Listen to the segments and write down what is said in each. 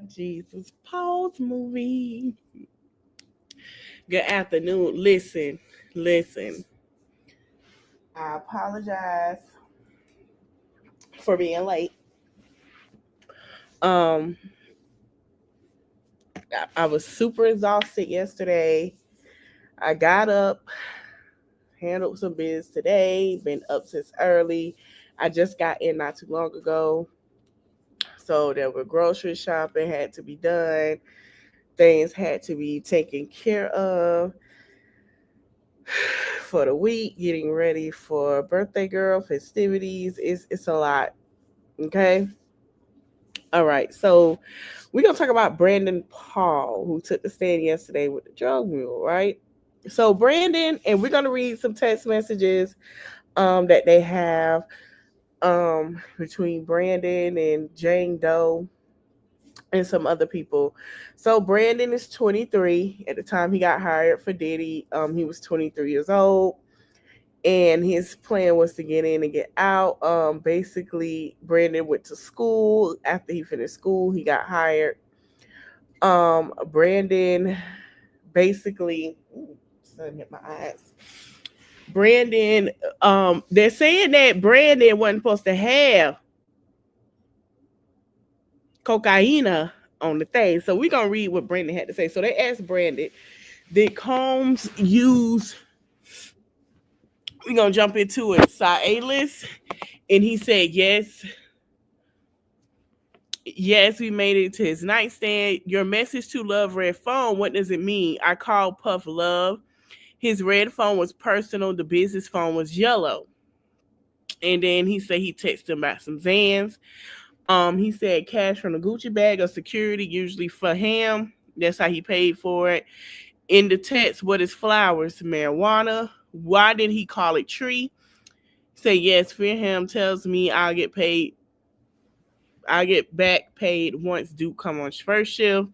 Jesus. Pause movie. Good afternoon. Listen. I apologize for being late. Um, I was super exhausted yesterday. I got up, handled some biz today, been up since early. I just got in not too long ago. So there were grocery shopping had to be done. Things had to be taken care of for the week, getting ready for birthday girl festivities. It's a lot. Okay. All right. So we're gonna talk about Brandon Paul, who took the stand yesterday with the drug mule, right? So Brandon, and we're gonna read some text messages that they have between Brandon and Jane Doe and some other people. So Brandon is 23. At the time he got hired for Diddy, he was 23 years old. And his plan was to get in and get out. Basically, Brandon went to school. After he finished school, he got hired. Brandon basically, sun hit my eyes. Brandon, they're saying that Brandon wasn't supposed to have cocaine on the thing. So we're gonna read what Brandon had to say. So they asked Brandon, did Combs use? We're gonna jump into it. Silas, and he said yes. Yes, we made it to his nightstand. Your message to Love red phone. What does it mean? I called Puff Love. His red phone was personal. The business phone was yellow. And then he said he texted him about some Zans. He said cash from the Gucci bag or security, usually for him. That's how he paid for it. In the text, what is flowers? Marijuana. Why did he call it tree? Say yes, for him tells me I'll get back paid once Duke come on first shift.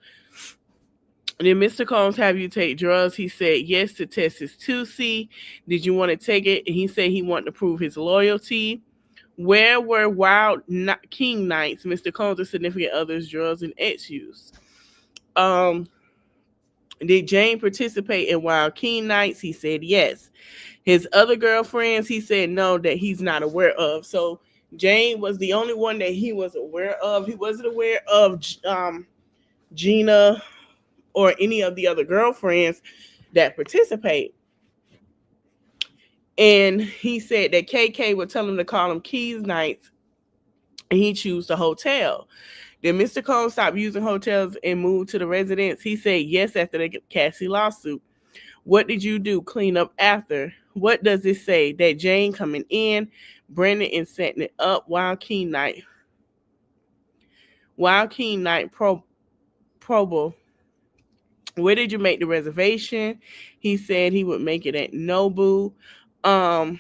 And then Mr. Combs have you take drugs. He said yes to test his 2C. Did you want to take it? And he said he wanted to prove his loyalty. Where were Wild King nights? Mr. Combs' significant others, drugs, and X use. Um, did Jane participate in Wild King nights? He said yes. His other girlfriends, he said no, that he's not aware of. So Jane was the only one that he was aware of. He wasn't aware of Gina or any of the other girlfriends that participate. And he said that KK would tell him to call him Keys nights, and he chose the hotel. Then Mr. Combs stopped using hotels and moved to the residence. He said yes after the Cassie lawsuit. What did you do? Clean up after. What does it say? That Jane coming in, Brandon and setting it up. Wild King night. Wild King night probo. Where did you make the reservation? He said he would make it at Nobu. Um,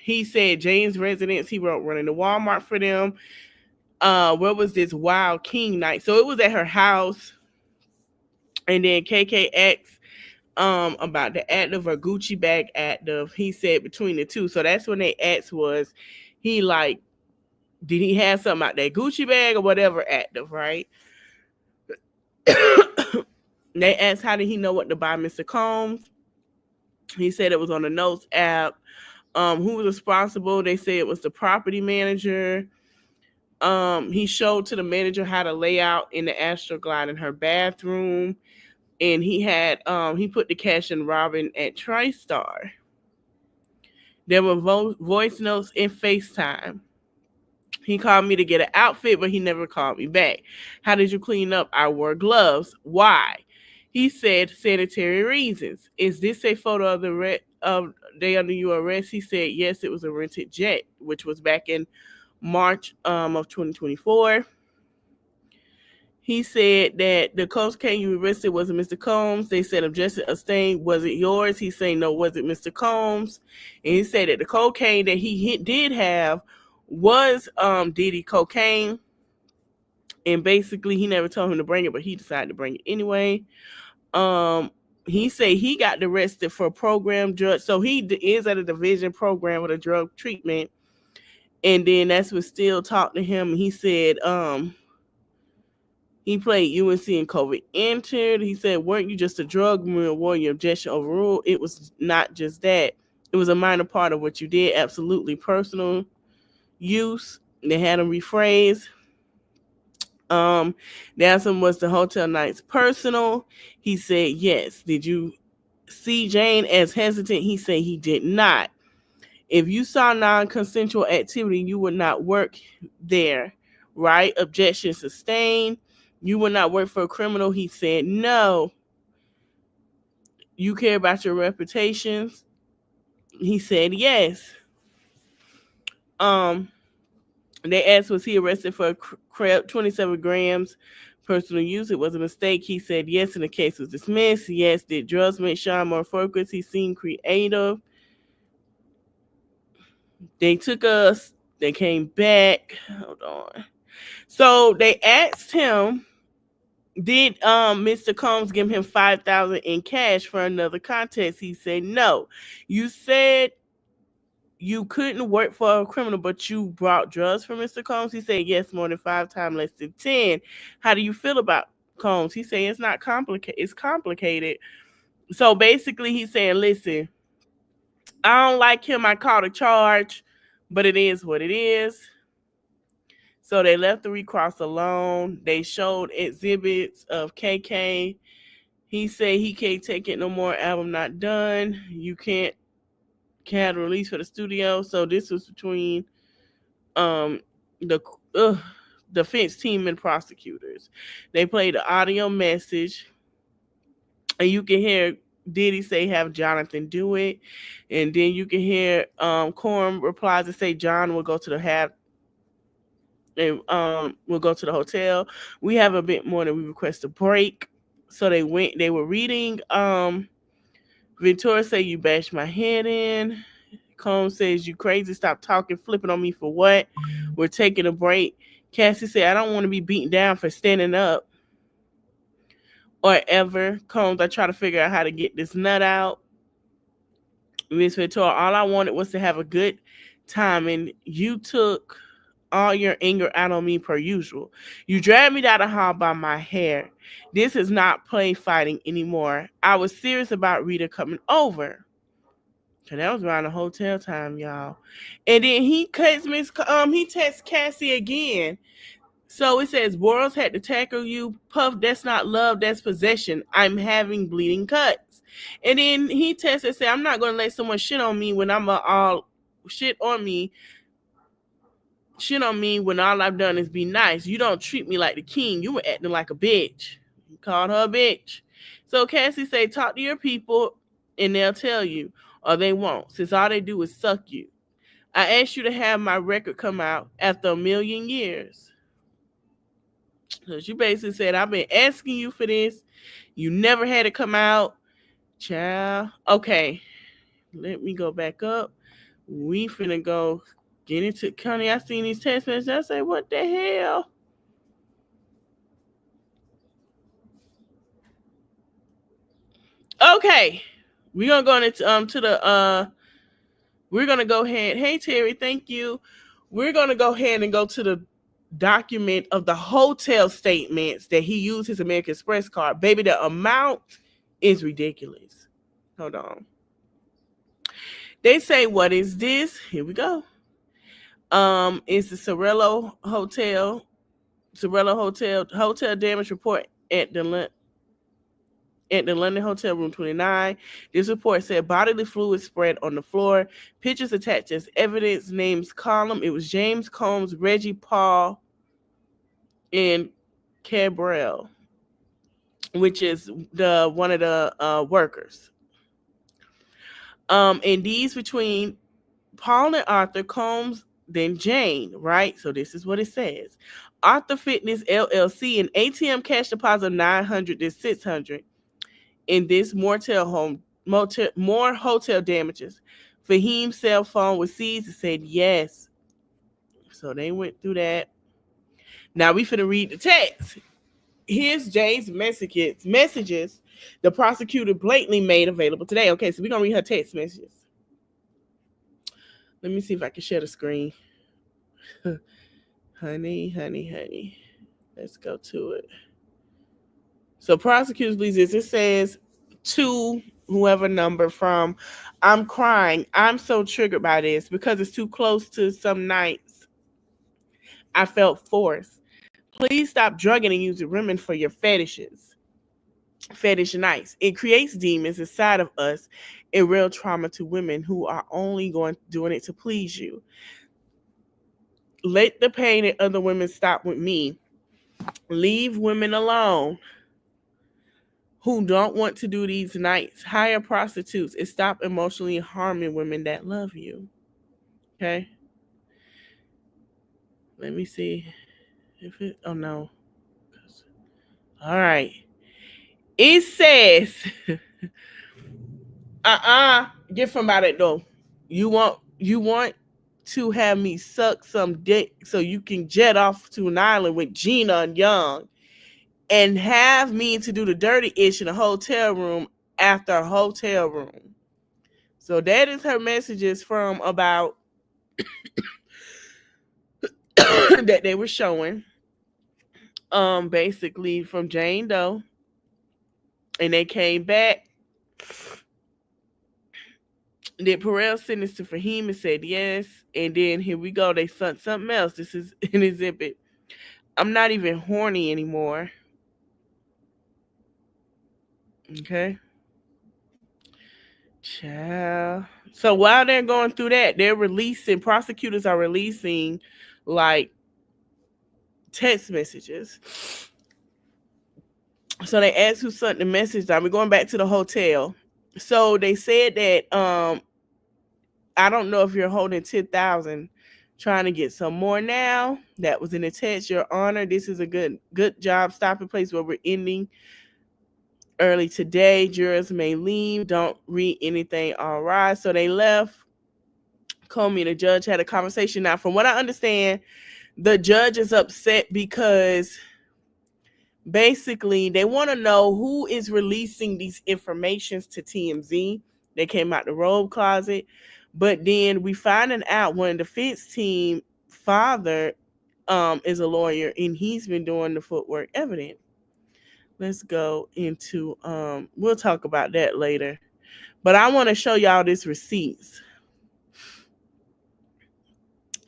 he said Jane's residence. He wrote running to Walmart for them. Where was this Wild King night? So it was at her house. And then KK asked about the active or Gucci bag active. He said between the two. So that's when they asked was he like, did he have something out that Gucci bag or whatever active, right? They asked how did he know what to buy Mr. Combs. He said it was on the Notes app. Who was responsible? They said it was the property manager. He showed to the manager how to lay out in the Astroglide in her bathroom. And he had he put the cash in Robin at TriStar. There were voice notes and FaceTime. He called me to get an outfit, but he never called me back. How did you clean up? I wore gloves. Why? He said sanitary reasons. Is this a photo of the day under your arrest? He said yes, it was a rented jet, which was back in March of 2024. He said that the cocaine you arrested wasn't Mr. Combs. They said objection abstained. Was it yours? He's saying no, was it Mr. Combs? And he said that the cocaine that he did have was Diddy cocaine. And basically he never told him to bring it, but he decided to bring it anyway. He said he got arrested for a program drug. So he is at a division program with a drug treatment. And then that's what Steele talked to him. And he said, He played UNC and COVID entered. He said, weren't you just a drug mule? Your objection overruled. It was not just that. It was a minor part of what you did. Absolutely personal use. They had him rephrase. They asked him, was the hotel nights personal? He said, yes. Did you see Jane as hesitant? He said he did not. If you saw non-consensual activity, you would not work there, right? Objection sustained. You would not work for a criminal. He said, no. You care about your reputations? He said, yes. They asked, was he arrested for 27 grams personal use? It was a mistake. He said, yes, and the case was dismissed. Yes. Did drugs make Sean more focused? He seemed creative. They took us. They came back. Hold on. So they asked him, did Mr. Combs give him $5,000 in cash for another contest? He said no. You said you couldn't work for a criminal, but you brought drugs for Mr. Combs? He said yes, more than 5 times, less than 10. How do you feel about Combs? He said it's not complicated. It's complicated. So basically, he's saying, listen, I don't like him. I caught a charge, but it is what it is. So they left the recross alone. They showed exhibits of KK. He said he can't take it no more. Album not done. You can't have a release for the studio. So this was between the defense team and prosecutors. They played the audio message, and you can hear Diddy say, have Jonathan do it. And then you can hear Coram replies to say John will go to the and we'll go to the hotel. We have a bit more than we request a break. So they were reading. Ventura say, you bashed my head in. Combs says, you crazy, stop talking, flipping on me for what? We're taking a break. Cassie said, I don't want to be beaten down for standing up or ever. Combs, I try to figure out how to get this nut out. Miss Ventura, all I wanted was to have a good time, and you took all your anger out on me per usual. You dragged me down the hall by my hair. This is not play fighting anymore. I was serious about Rita coming over. So that was around the hotel time, y'all. And then he texts Cassie again. So it says, Boros had to tackle you. Puff, that's not love, that's possession. I'm having bleeding cuts. And then he texts and said, I'm not going to let someone shit on me when I'm all shit on me when all I've done is be nice. You don't treat me like the king. You were acting like a bitch. He called her a bitch. So Cassie said, talk to your people and they'll tell you, or they won't, since all they do is suck you. I asked you to have my record come out after 1,000,000 years. So she basically said, I've been asking you for this. You never had it come out. Child. Okay. Let me go back up. We finna go get into Connie. I seen these text messages. I say, what the hell? Okay. We're gonna go into to the we're gonna go ahead. Hey Terry, thank you. We're gonna go ahead and go to the document of the hotel statements that he used his American Express card. Baby, the amount is ridiculous. Hold on. They say, what is this? Here we go. It's the Sorello Hotel damage report at the London Hotel Room 29. This report said bodily fluid spread on the floor. Pictures attached as evidence. Names column. It was James Combs, Reggie Paul, and Cabral, which is one of the workers. And these between Paul and Arthur, Combs, then Jane, right? So this is what it says. Arthur Fitness LLC, an ATM cash deposit of $900 to $600. In this more hotel damages. Fahim's cell phone was seized and said yes. So they went through that. Now we finna read the text. Here's Jane's messages the prosecutor blatantly made available today. Okay, so we're gonna read her text messages. Let me see if I can share the screen. honey. Let's go to it. So prosecutors believe this. It says to whoever number from, I'm crying. I'm so triggered by this because it's too close to some nights I felt forced. Please stop drugging and using women for your fetishes. Fetish nights. It creates demons inside of us and real trauma to women who are only doing it to please you. Let the pain in other women stop with me. Leave women alone who don't want to do these nights. Hire prostitutes and stop emotionally harming women that love you. Okay? Let me see if it. Oh no. All right. It says, get from out that door. You want to have me suck some dick so you can jet off to an island with Gina and Young and have me to do the dirty ish in a hotel room after a hotel room. So that is her messages from about that they were showing. Basically from Jane Doe. And they came back. Did Perel send this to Fahim and said yes. And then here we go. They sent something else. This is an exhibit. I'm not even horny anymore. Okay. Child. So while they're going through that, prosecutors are releasing like text messages. So they asked who sent the message down. We're going back to the hotel. So they said that I don't know if you're holding 10,000 trying to get some more now. That was in the text. Your Honor, this is a good job stopping place where we're ending early today. Jurors may leave. Don't read anything. All right. So they left. Comey and the judge had a conversation. Now, from what I understand, the judge is upset because basically they want to know who is releasing these informations to TMZ. They came out the robe closet. But then we finding out when the defense team father is a lawyer and he's been doing the footwork evidence. Let's go into we'll talk about that later. But I want to show y'all this receipts.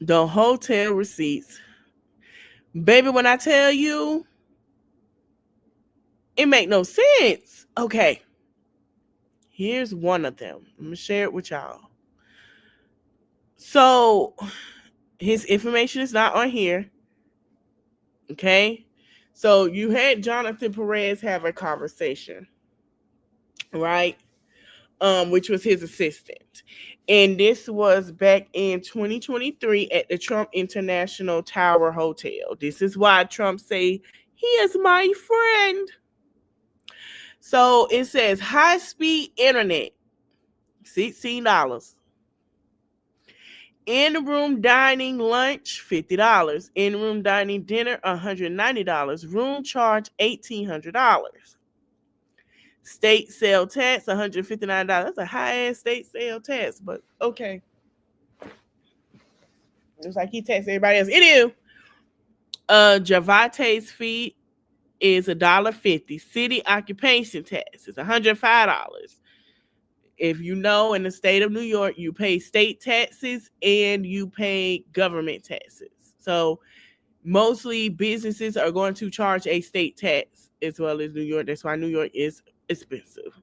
The hotel receipts. Baby, when I tell you, it make no sense. Okay. Here's one of them. I'm going to share it with y'all. So, his information is not on here. Okay. So, you had Jonathan Perez have a conversation, right? Which was his assistant. And this was back in 2023 at the Trump International Tower Hotel. This is why Trump say he is my friend. So it says high-speed internet, $16. In-room dining lunch, $50. In-room dining dinner, $190. Room charge, $1,800. State sale tax, $159. That's a high-ass state sale tax, but okay. It's like he taxed everybody else. It is. Javate's fee is $1.50. City occupation tax is $105. If you know, in the state of New York, you pay state taxes and you pay government taxes. So mostly businesses are going to charge a state tax as well as New York. That's why New York is expensive.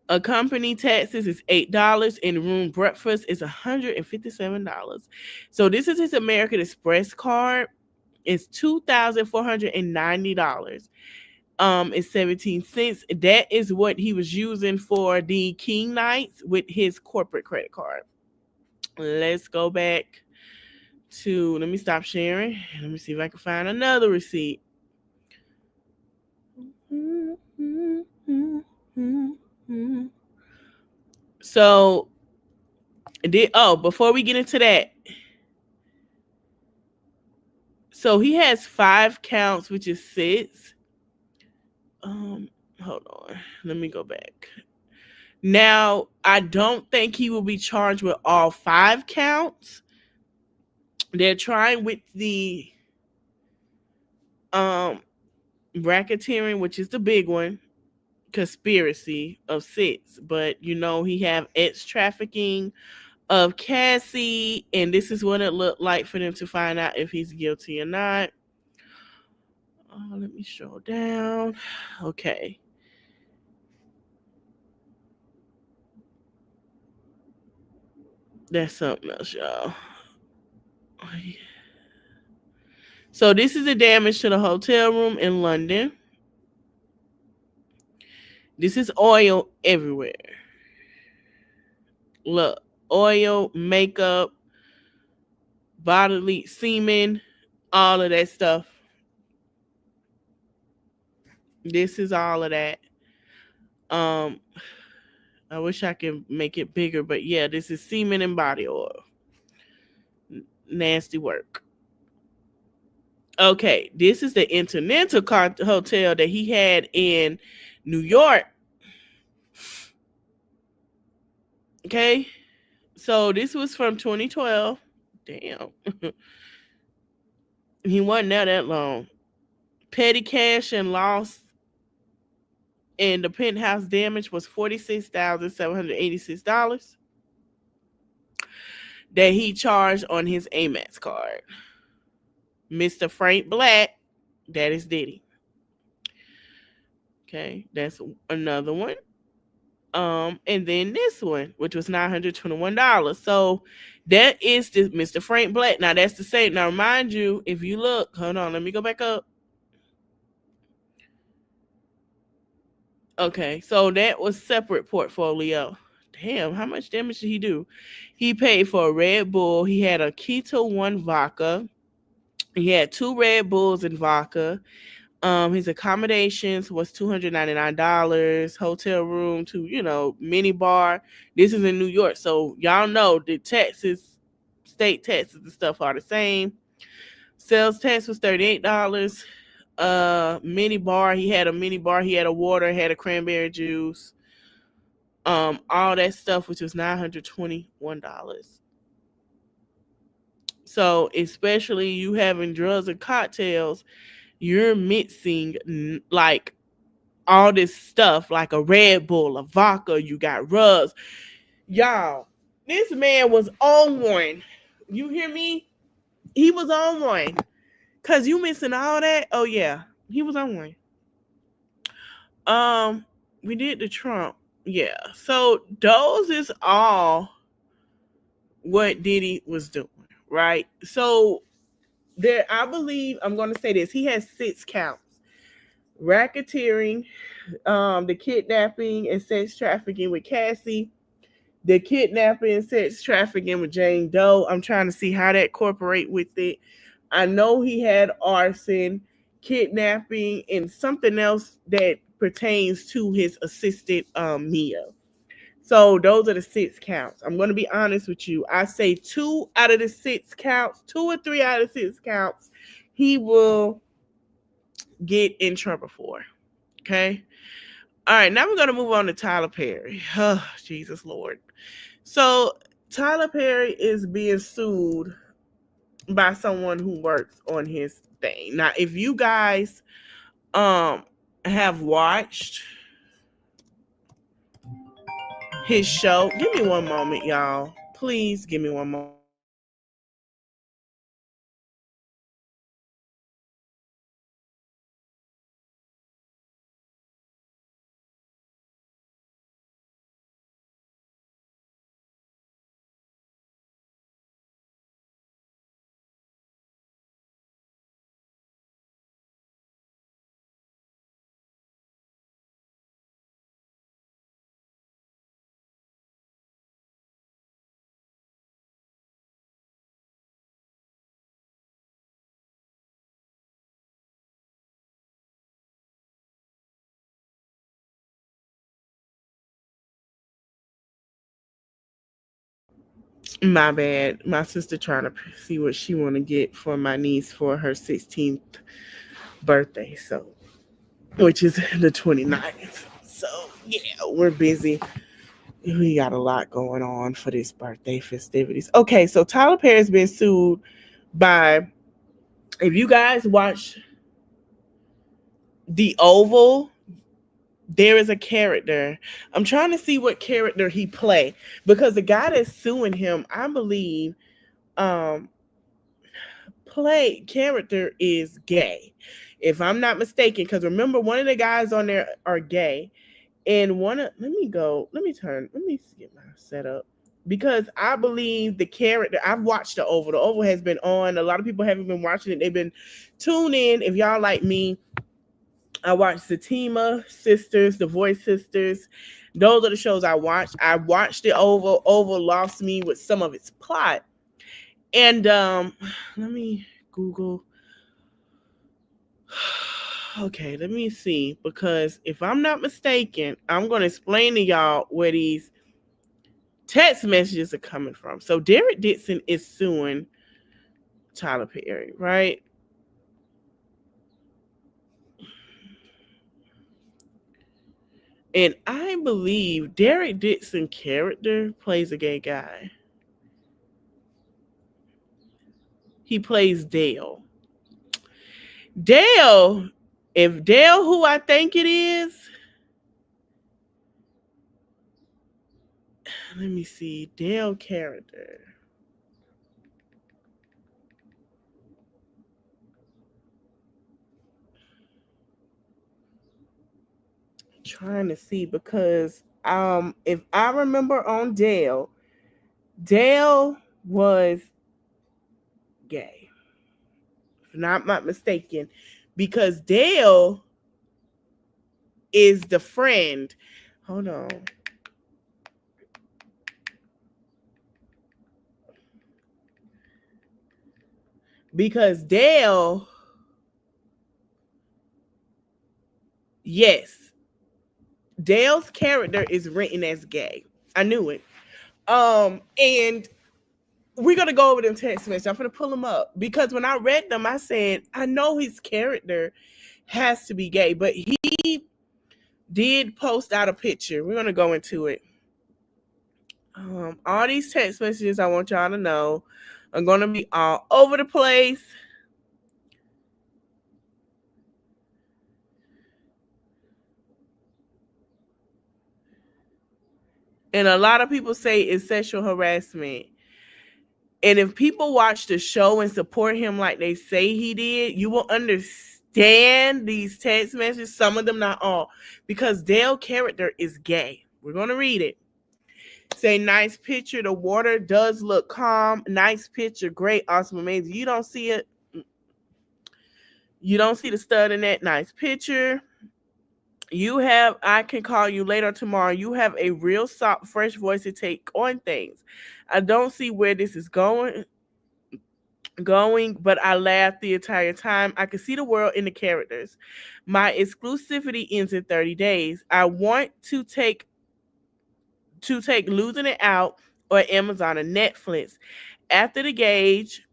A company taxes is $8 and room breakfast is $157. So this is his American Express card. It's $2,490. It's 17 cents. That is what he was using for the King nights with his corporate credit card. Let's go back to, let me stop sharing. Let me see if I can find another receipt. So, before we get into that, so he has 5 counts, which is 6. Hold on. Let me go back. Now, I don't think he will be charged with all 5 counts. They're trying with the racketeering, which is the big one, conspiracy of 6. But he have ex trafficking of Cassie, and this is what it looked like for them to find out if he's guilty or not. Let me scroll down. Okay. That's something else, y'all. So this is the damage to the hotel room in London. This is oil everywhere. Look, oil, makeup, bodily semen, all of that stuff. This is all of that. I wish I could make it bigger, but yeah, this is semen and body oil. Nasty work. Okay, this is the Intercontinental Hotel that he had in New York. Okay, so this was from 2012. Damn. He wasn't there that long. Petty cash and loss and the penthouse damage was $46,786 that he charged on his Amex card. Mr. Frank Black, that is Diddy. Okay, that's another one. And then this one, which was $921. So that is the Mr. Frank Black. Now that's the same. Now mind you, if you look, hold on, let me go back up. Okay, so that was separate portfolio. Damn, how much damage did he do? He paid for a Red Bull. He had a Keto One vodka. He had 2 Red Bulls and vodka. His accommodations was $299. Hotel room to mini bar. This is in New York, so y'all know the taxes, state taxes and stuff are the same. Sales tax was $38. Mini bar. He had a mini bar. He had a water. Had a cranberry juice. All that stuff, which was $921. So especially you having drugs and cocktails, you're mixing like all this stuff, like a Red Bull, a vodka. You got rubs, y'all. This man was on one. You hear me? He was on one. Cause you missing all that. Oh yeah, he was on one. We did the Trump. Yeah. So those is all what Diddy was doing, right? So there, I believe I'm going to say this. He has 6 counts: racketeering, the kidnapping and sex trafficking with Cassie, the kidnapping and sex trafficking with Jane Doe. I'm trying to see how that incorporate with it. I know he had arson, kidnapping, and something else that pertains to his assistant, Mia. So those are the 6 counts. I'm going to be honest with you. I say 2 out of the 6 counts, 2 or 3 out of the 6 counts, he will get in trouble for. Okay. All right. Now we're going to move on to Tyler Perry. Oh, Jesus Lord. So Tyler Perry is being sued by someone who works on his thing. Now, if you guys have watched his show, give me one moment, y'all. Please give me one moment. My bad. My sister trying to see what she want to get for my niece for her 16th birthday. So, which is the 29th. So, yeah, we're busy. We got a lot going on for this birthday festivities. Okay, so Tyler Perry's been sued by, if you guys watch The Oval, there is a character. I'm trying to see what character he play because the guy that's suing him, I believe, um, play character is gay, if I'm not mistaken. Because remember, one of the guys on there are gay, and one of let me get my setup because I believe the character. I've watched the Oval. The Oval has been on. A lot of people haven't been watching it. They've been tuned in. If y'all like me, I watched the Tima sisters, the Voice sisters. Those are the shows I watched. I watched the Oval. Oval lost me with some of its plot. And let me Google. Okay, let me see because if I'm not mistaken, I'm going to explain to y'all where these text messages are coming from. So Derek Dixon is suing Tyler Perry, right? And I believe Derek Dixon character plays a gay guy. He plays Dale. Dale, if Dale, who I think it is, let me see, Dale character. Trying to see because if I remember on Dale, Dale was gay. If not mistaken, because Dale is the friend. Hold on. Because Dale, yes, Dale's character is written as gay. I knew it. And we're gonna go over them text messages. I'm gonna pull them up because when I read them, I said I know his character has to be gay, but he did post out a picture. We're gonna go into it. All these text messages, I want y'all to know, are gonna be all over the place. And a lot of people say it's sexual harassment. And if people watch the show and support him like they say he did, you will understand these text messages, some of them, not all, because Dale's character is gay. We're going to read it. Say, nice picture. The water does look calm. Nice picture. Great, awesome, amazing. You don't see it. You don't see the stud in that. Nice picture. I can call you later tomorrow. You have a real soft, fresh voice to take on things. I don't see where this is going, but I laughed the entire time. I could see the world in the characters. My exclusivity ends in 30 days. I want to take Losing It Out or Amazon or Netflix. After the gauge,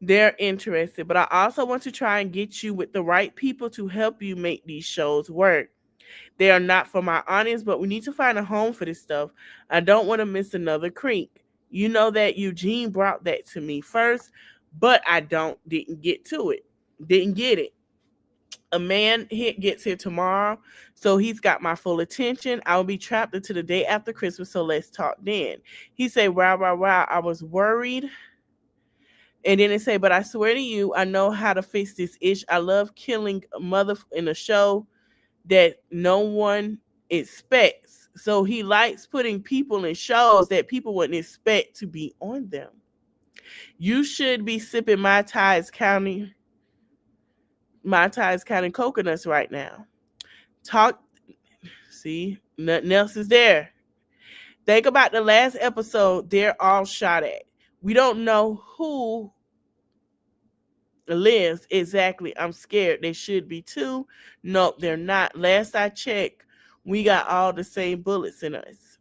they're interested, but I also want to try and get you with the right people to help you make these shows work. They are not for my audience, but we need to find a home for this stuff. I don't want to miss another creek. You know that Eugene brought that to me first, but I didn't get to it. Didn't get it. A man gets here tomorrow, so he's got my full attention. I'll be trapped until the day after Christmas, so let's talk then. He said, wow, wow, wow. I was worried. And then they say, but I swear to you, I know how to fix this ish. I love killing a mother in a show that no one expects. So he likes putting people in shows that people wouldn't expect to be on them. You should be sipping Mai Tais County coconuts right now. Talk, see, nothing else is there. Think about the last episode, they're all shot at. We don't know who lives exactly. I'm scared. They should be too. Nope, they're not. Last I checked, we got all the same bullets in us.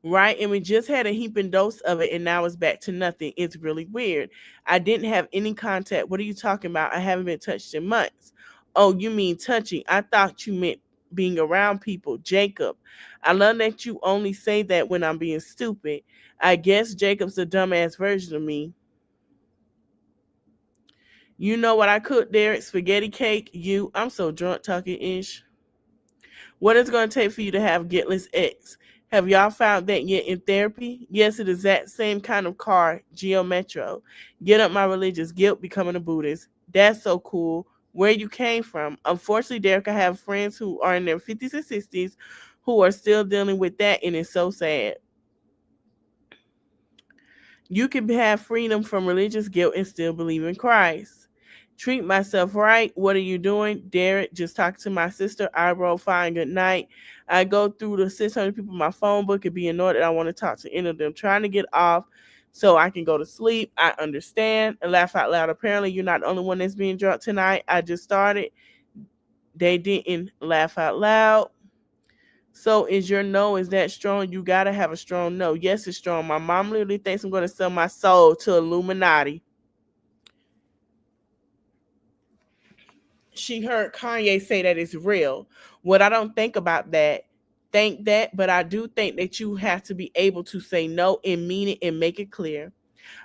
Right? And we just had a heaping dose of it, and now it's back to nothing. It's really weird. I didn't have any contact. What are you talking about? I haven't been touched in months. Oh, you mean touching? I thought you meant being around people. Jacob, I love that you only say that when I'm being stupid. I guess Jacob's the dumbass version of me. You know what I cooked, Derek? Spaghetti cake. I'm so drunk talking ish. What is it going to take for you to have Getless X? Have y'all found that yet in therapy? Yes, it is that same kind of car, Geo Metro. Get up my religious guilt, becoming a Buddhist. That's so cool. Where you came from. Unfortunately, Derek, I have friends who are in their 50s and 60s who are still dealing with that, and it's so sad. You can have freedom from religious guilt and still believe in Christ. Treat myself right. What are you doing? Derek, just talking to my sister. I roll fine. Good night. I go through the 600 people in my phone book and be annoyed that I want to talk to any of them. Trying to get off so I can go to sleep. I understand. And laugh out loud. Apparently, you're not the only one that's being drunk tonight. I just started. They didn't laugh out loud. So is your no, is that strong? You gotta have a strong no. Yes, it's strong. My mom literally thinks I'm gonna sell my soul to Illuminati. She heard Kanye say that it's real. What I don't think about that, think that, but I do think that you have to be able to say no and mean it and make it clear.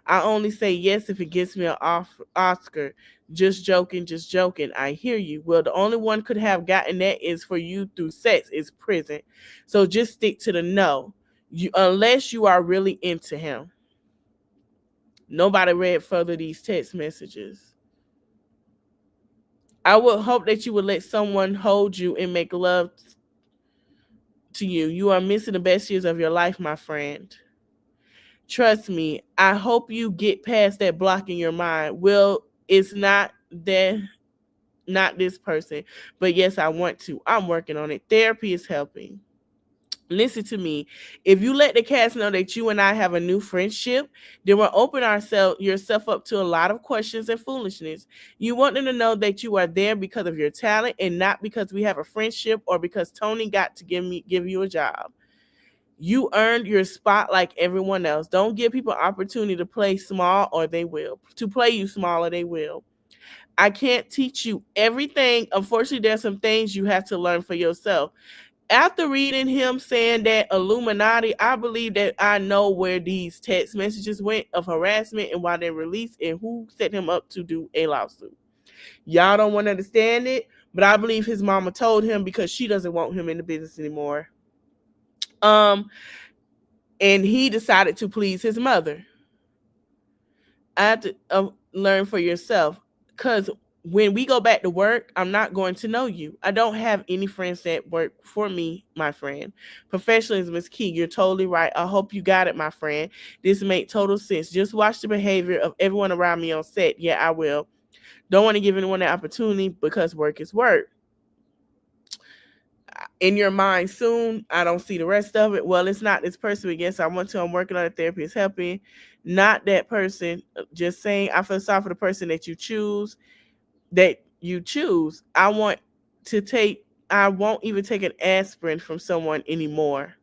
I only say yes if it gets me an Oscar. Just joking, just joking. I hear you. Well, the only one could have gotten that is for you through sex is prison. So just stick to the no. Unless you are really into him. Nobody read further these text messages. I would hope that you would let someone hold you and make love to you. You are missing the best years of your life, my friend. Trust me, I hope you get past that block in your mind. Well, it's not this person, but yes, I want to. I'm working on it. Therapy is helping. Listen to me. If you let the cast know that you and I have a new friendship, then we'll open yourself up to a lot of questions and foolishness. You want them to know that you are there because of your talent and not because we have a friendship or because Tony got to give you a job. You earned your spot like everyone else. Don't give people opportunity to play small or they will. To play you small or they will. I can't teach you everything. Unfortunately, there's some things you have to learn for yourself. After reading him saying that Illuminati, I believe that I know where these text messages went of harassment and why they released and who set him up to do a lawsuit. Y'all don't want to understand it, but I believe his mama told him because she doesn't want him in the business anymore. And he decided to please his mother. I have to learn for yourself because when we go back to work, I'm not going to know you. I don't have any friends that work for me, my friend. Professionalism is key. You're totally right. I hope you got it, my friend. This makes total sense. Just watch the behavior of everyone around me on set. Yeah, I will. Don't want to give anyone an opportunity because work is work. In your mind soon, I don't see the rest of it. Well, it's not this person. But yes, I want to. I'm working on it. Therapy is helping. Not that person. Just saying, I feel sorry for the person that you choose. I won't even take an aspirin from someone anymore.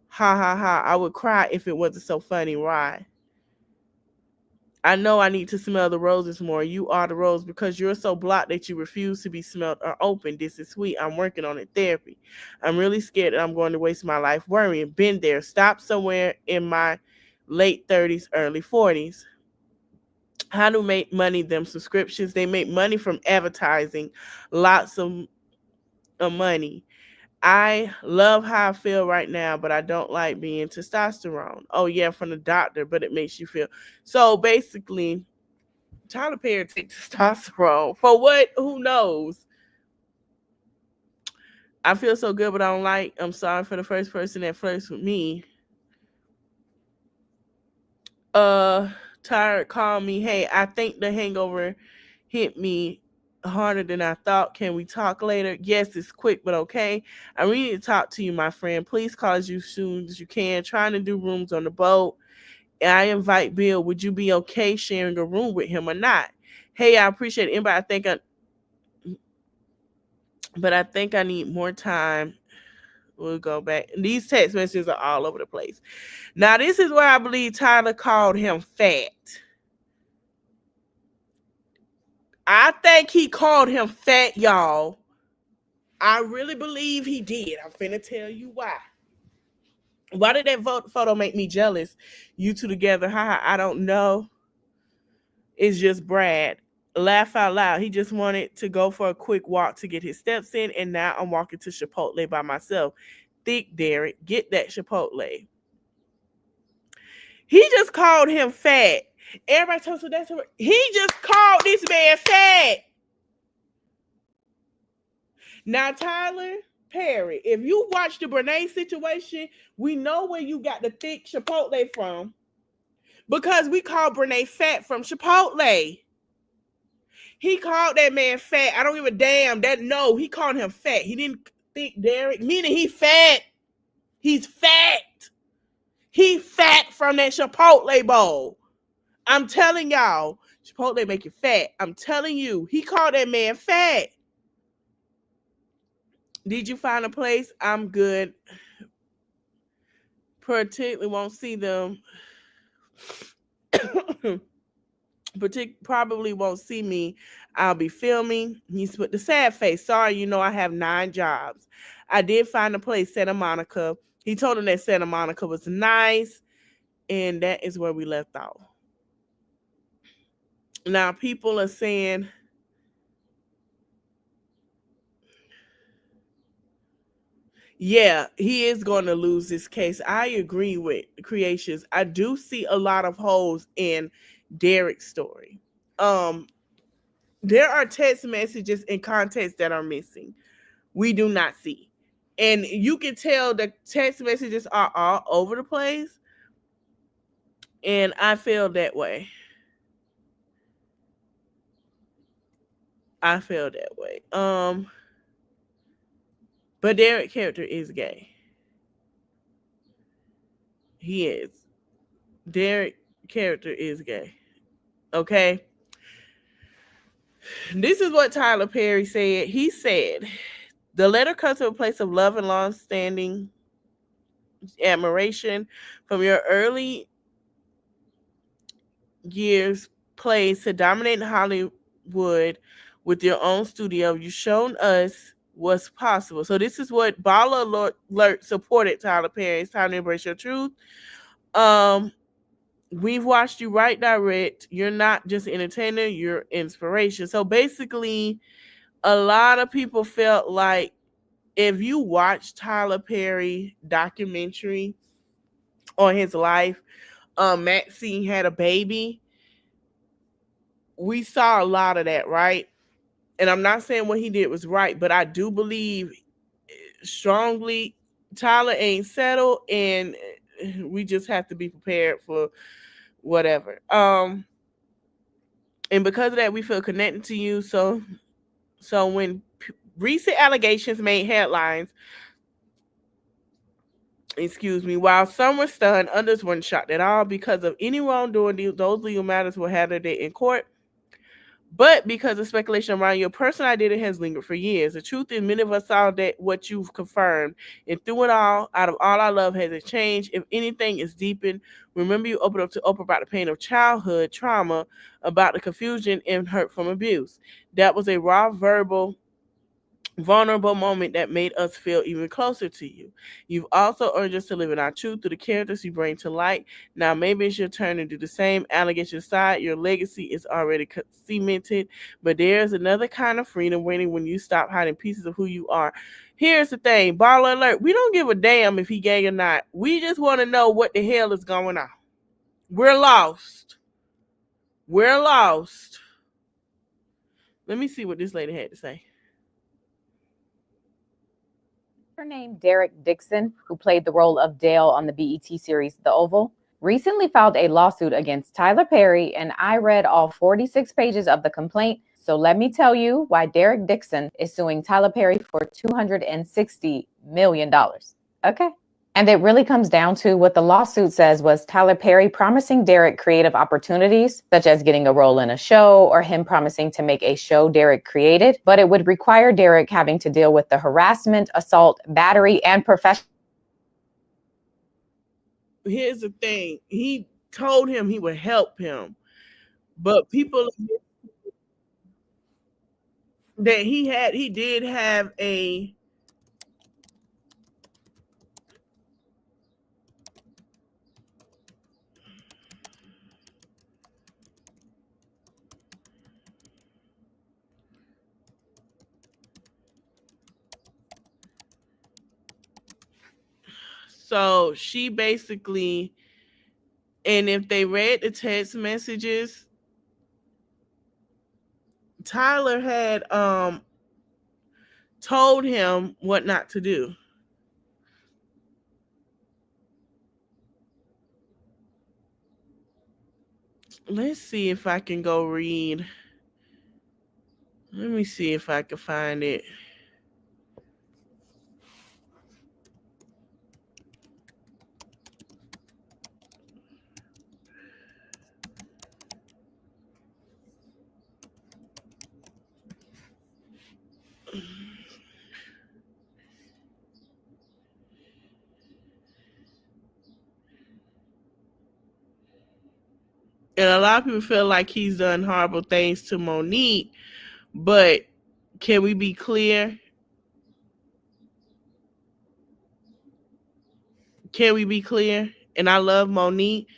Ha ha ha. I would cry if it wasn't so funny. Why? I know I need to smell the roses more. You are the rose because you're so blocked that you refuse to be smelled or open. This is sweet. I'm working on it. Therapy. I'm really scared that I'm going to waste my life worrying. Been there. Stop somewhere in my late 30s, early 40s. How to make money? Them subscriptions. They make money from advertising. Lots of money. I love how I feel right now, but I don't like being testosterone. Oh yeah, from the doctor, but it makes you feel so basically Tyler Perry takes testosterone. For what? Who knows? I feel so good, but I don't like. I'm sorry for the first person that flirts with me. Uh, Tired called me. Hey, I think the hangover hit me harder than I thought. Can we talk later? Yes, it's quick, but okay. I really need to talk to you, my friend. Please call as you soon as you can. Trying to do rooms on the boat. And I invite Bill. Would you be okay sharing a room with him or not? Hey, I appreciate it. But I think I need more time. We'll go back. These text messages are all over the place. Now, this is where I believe Tyler called him fat. I think he called him fat, y'all. I really believe he did. I'm finna tell you why. Why did that photo make me jealous? You two together, haha, I don't know. It's just Brad. Laugh out loud. He just wanted to go for a quick walk to get his steps in, and now I'm walking to Chipotle by myself. Thick Derek, get that Chipotle. He just called him fat. Everybody told us that's he just called this man fat. Now, Tyler Perry, if you watch the Brene situation, we know where you got the thick Chipotle from because we call Brene fat from Chipotle. He called that man fat. I don't give a damn. He called him fat. He didn't think Derek, meaning he fat. He's fat. He fat from that Chipotle bowl. I'm telling y'all, Chipotle make you fat. I'm telling you, he called that man fat. Did you find a place? I'm good. Particularly won't see them. Probably won't see me. I'll be filming. He's put the sad face. Sorry, I have 9 jobs. I did find a place, Santa Monica. He told him that Santa Monica was nice, and that is where we left off. Now, people are saying, yeah, he is going to lose this case. I agree with Creations. I do see a lot of holes in Derek's story. There are text messages and context that are missing. We do not see. And you can tell the text messages are all over the place. And I feel that way. But Derek's character is gay. He is. Derek's character is gay. Okay. This is what Tyler Perry said. He said, the letter comes from a place of love and long-standing admiration from your early years plays to dominate Hollywood with your own studio. You've shown us what's possible. So this is what Baller Alert supported Tyler Perry. It's time to embrace your truth. We've watched you write direct. You're not just an entertainer, you're inspiration. So basically, a lot of people felt like if you watch Tyler Perry documentary on his life, Maxine had a baby. We saw a lot of that, right? And I'm not saying what he did was right, but I do believe strongly Tyler ain't settled, and we just have to be prepared for whatever. And because of that, we feel connected to you. So when recent allegations made headlines, while some were stunned, others weren't shocked at all because of any wrongdoing. Those legal matters will have their day in court. But because of speculation around your personal identity has lingered for years, the truth is many of us saw that what you've confirmed. And through it all, out of all our love, has it changed? If anything is deepened, remember you opened up to Oprah about the pain of childhood trauma, about the confusion and hurt from abuse. That was a raw, vulnerable moment that made us feel even closer to you. You've also urged us to live in our truth through the characters you bring to light. Now maybe it's your turn to do the same. Allegation aside, your legacy is already cemented, but there's another kind of freedom waiting when you stop hiding pieces of who you are. Here's the thing, Baller Alert, we don't give a damn if he gay or not. We just want to know what the hell is going on. We're lost. Let me see what this lady had to say. Named Derek Dixon, who played the role of Dale on the BET series The Oval, recently filed a lawsuit against Tyler Perry, and I read all 46 pages of the complaint. So let me tell you why Derek Dixon is suing Tyler Perry for $260 million. Okay. And it really comes down to what the lawsuit says was Tyler Perry promising Derek creative opportunities, such as getting a role in a show or him promising to make a show Derek created, but it would require Derek having to deal with the harassment, assault, battery, and professional. Here's the thing. He told him he would help him, but people that he did have a So she basically, and if they read the text messages, Tyler had told him what not to do. Let's see if I can go read. Let me see if I can find it. And a lot of people feel like he's done horrible things to Monique, but can we be clear? Can we be clear? And I love Monique.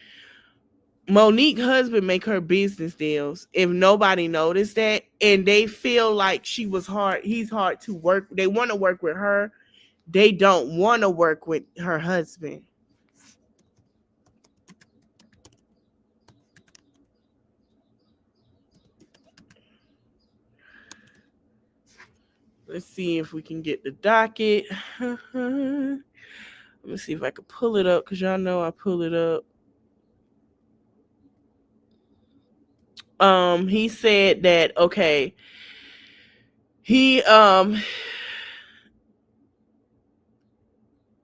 Monique husband make her business deals. If nobody noticed that, and they feel like he's hard to work. They want to work with her. They don't want to work with her husband. Let's see if we can get the docket. Let me see if I can pull it up, because y'all know I pull it up. He said that, okay, he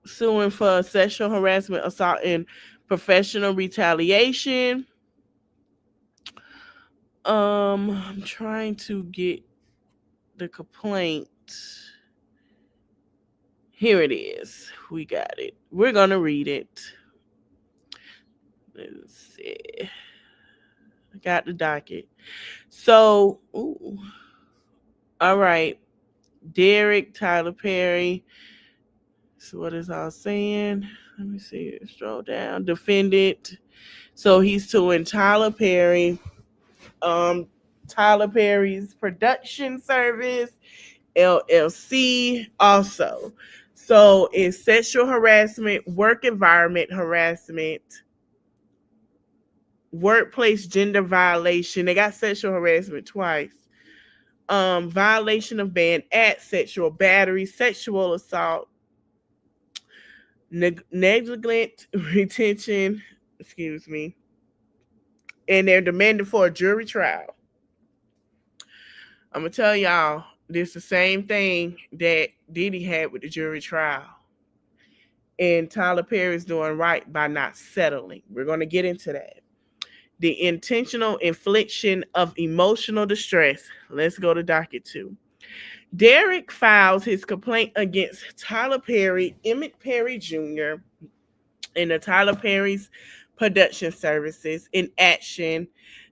suing for sexual harassment, assault, and professional retaliation. I'm trying to get the complaint. Here it is. We got it. We're gonna read it. Let's see. I got the docket. So, all right. Derek, Tyler Perry. So what is all saying? Let me see. Scroll down. Defendant. So he's suing Tyler Perry. Tyler Perry's production service, LLC, also. So it's sexual harassment, work environment harassment, workplace gender violation. They got sexual harassment twice. Violation of ban at sexual battery, sexual assault, negligent retention, excuse me, and they're demanding for a jury trial. I'm gonna tell y'all, this the same thing that Diddy had with the jury trial. And Tyler Perry is doing right by not settling. We're gonna get into that. The intentional infliction of emotional distress. Let's go to docket 2. Derek files his complaint against Tyler Perry, Emmett Perry Jr., and the Tyler Perry's production services in action.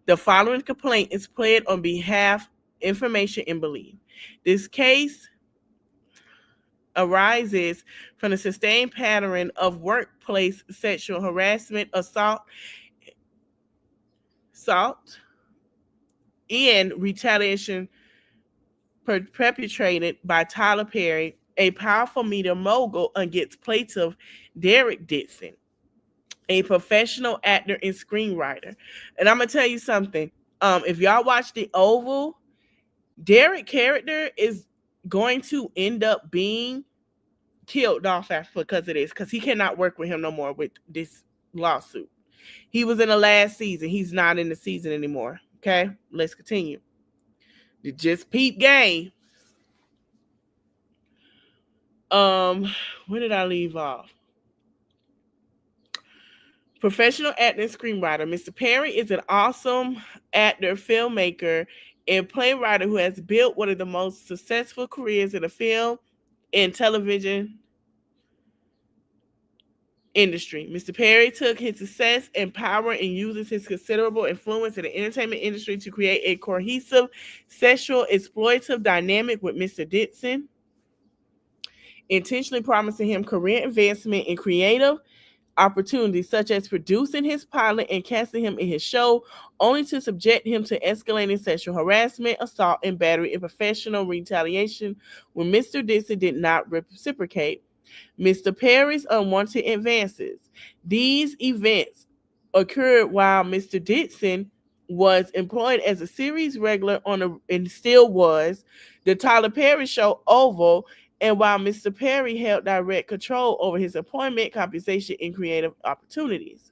The following complaint is pled on behalf information and belief. This case arises from the sustained pattern of workplace sexual harassment, assault, and retaliation perpetrated by Tyler Perry, a powerful media mogul, against plaintiff Derek Dixon, a professional actor and screenwriter. And I'm gonna tell you something. If y'all watch The Oval, Derek's character is going to end up being killed off because of this, because he cannot work with him no more with this lawsuit. He was in the last season. He's not in the season anymore. Okay, let's continue. Just peep game. Where did I leave off? Professional actor and screenwriter. Mr. Perry is an awesome actor, filmmaker, and playwright who has built one of the most successful careers in the film and television industry. Mr. Perry took his success and power and uses his considerable influence in the entertainment industry to create a cohesive sexual exploitative dynamic with Mr. Dixon, intentionally promising him career advancement in creative opportunities such as producing his pilot and casting him in his show, only to subject him to escalating sexual harassment, assault, and battery and professional retaliation when Mr. Dixon did not reciprocate. Mr. Perry's unwanted advances. These events occurred while Mr. Dixon was employed as a series regular and still was, the Tyler Perry show Oval, and while Mr. Perry held direct control over his employment, compensation, and creative opportunities.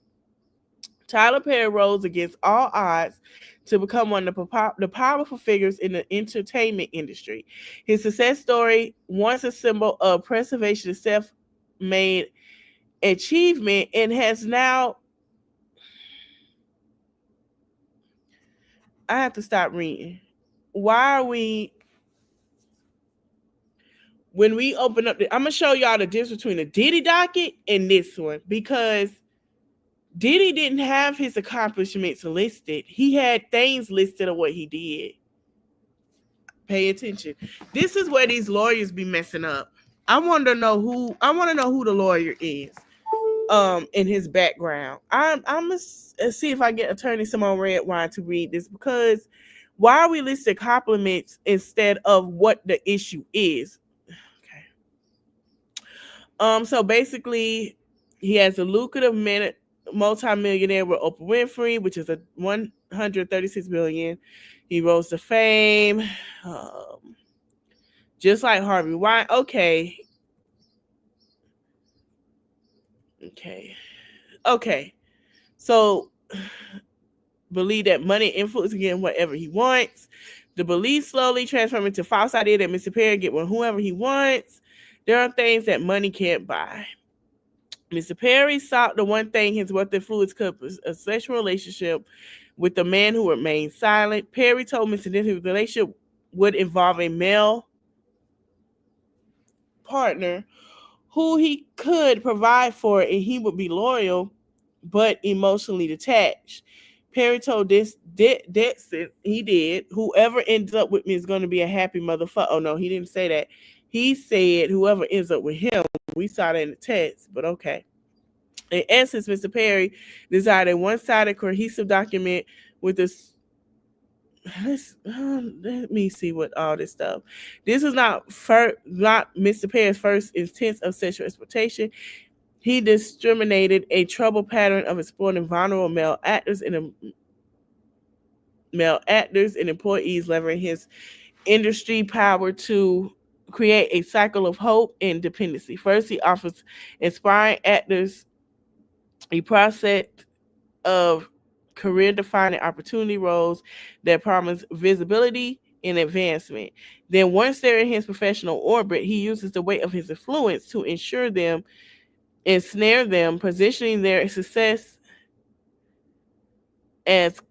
Tyler Perry rose against all odds to become one of the powerful figures in the entertainment industry. His success story, once a symbol of preservation and self-made achievement, and has now. I have to stop reading. Why are we? When we open up, I'm gonna show y'all the difference between the Diddy docket and this one, because Diddy didn't have his accomplishments listed. He had things listed of what he did. Pay attention. This is where these lawyers be messing up. I want to know who the lawyer is. In his background. I'm gonna see if I get Attorney Simone Redwine to read this, because why are we listing compliments instead of what the issue is? Okay. So basically, he has a lucrative multi-millionaire with Oprah Winfrey, which is a 136 billion. He rose to fame, just like Harvey Weinstein. Okay. So believe that money influence again whatever he wants. The belief slowly transform into false idea that Mr. Perry get with whoever he wants. There are things that money can't buy. Mr. Perry sought the one thing his wealth influence could, a sexual relationship with the man who remained silent. Perry told Mr. Dixon the relationship would involve a male partner who he could provide for, and he would be loyal but emotionally detached. Perry told Dixon, he did, whoever ends up with me is going to be a happy motherfucker. Oh, no, he didn't say that. He said whoever ends up with him. We saw that in the text, but okay. In essence, Mr. Perry desired a one-sided cohesive document with this. Let me see what all this stuff. This was not Mr. Perry's first instance of sexual exploitation. He discriminated a troubled pattern of exploiting vulnerable male actors and employees, leveraging his industry power to create a cycle of hope and dependency. First, he offers inspiring actors a process of career-defining opportunity roles that promise visibility and advancement. Then, once they're in his professional orbit, he uses the weight of his influence to ensnare them, positioning their success as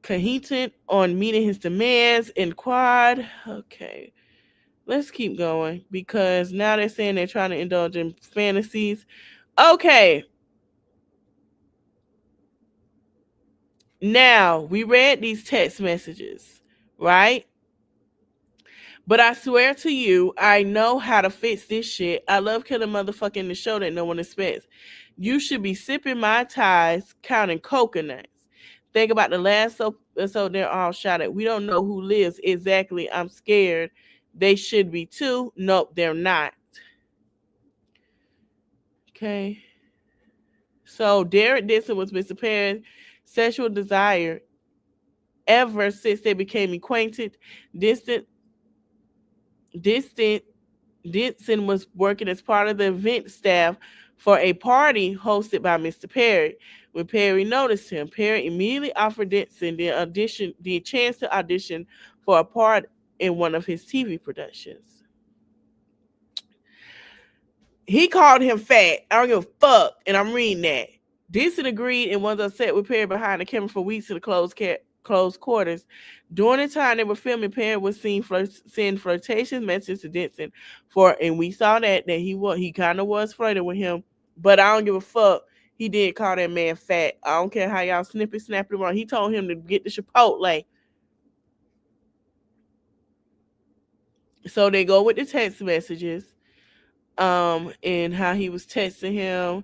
contingent on meeting his demands in quad. Okay, let's keep going, because now they're saying they're trying to indulge in fantasies. Okay. Now, we read these text messages, right? But I swear to you, I know how to fix this shit. I love killing motherfucking the show that no one expects. You should be sipping my ties, counting coconuts. Think about the last episode, they're all shot at. We don't know who lives exactly. I'm scared. They should be too. Nope, they're not. Okay. So Derek Dixon was Mr. Perry's sexual desire ever since they became acquainted. Distant Dixon was working as part of the event staff for a party hosted by Mr. Perry. When Perry noticed him, Perry immediately offered Dixon the chance to audition for a part in one of his TV productions. He called him fat. I don't give a fuck, and I'm reading that. Dixon agreed and was upset with Perry behind the camera for weeks in the closed quarters. During the time they were filming, Perry was seen send flirtatious messages to Dixon and we saw that he kind of was flirting with him, but I don't give a fuck. He did call that man fat. I don't care how y'all snap it around. He told him to get the Chipotle. So they go with the text messages, and how he was texting him.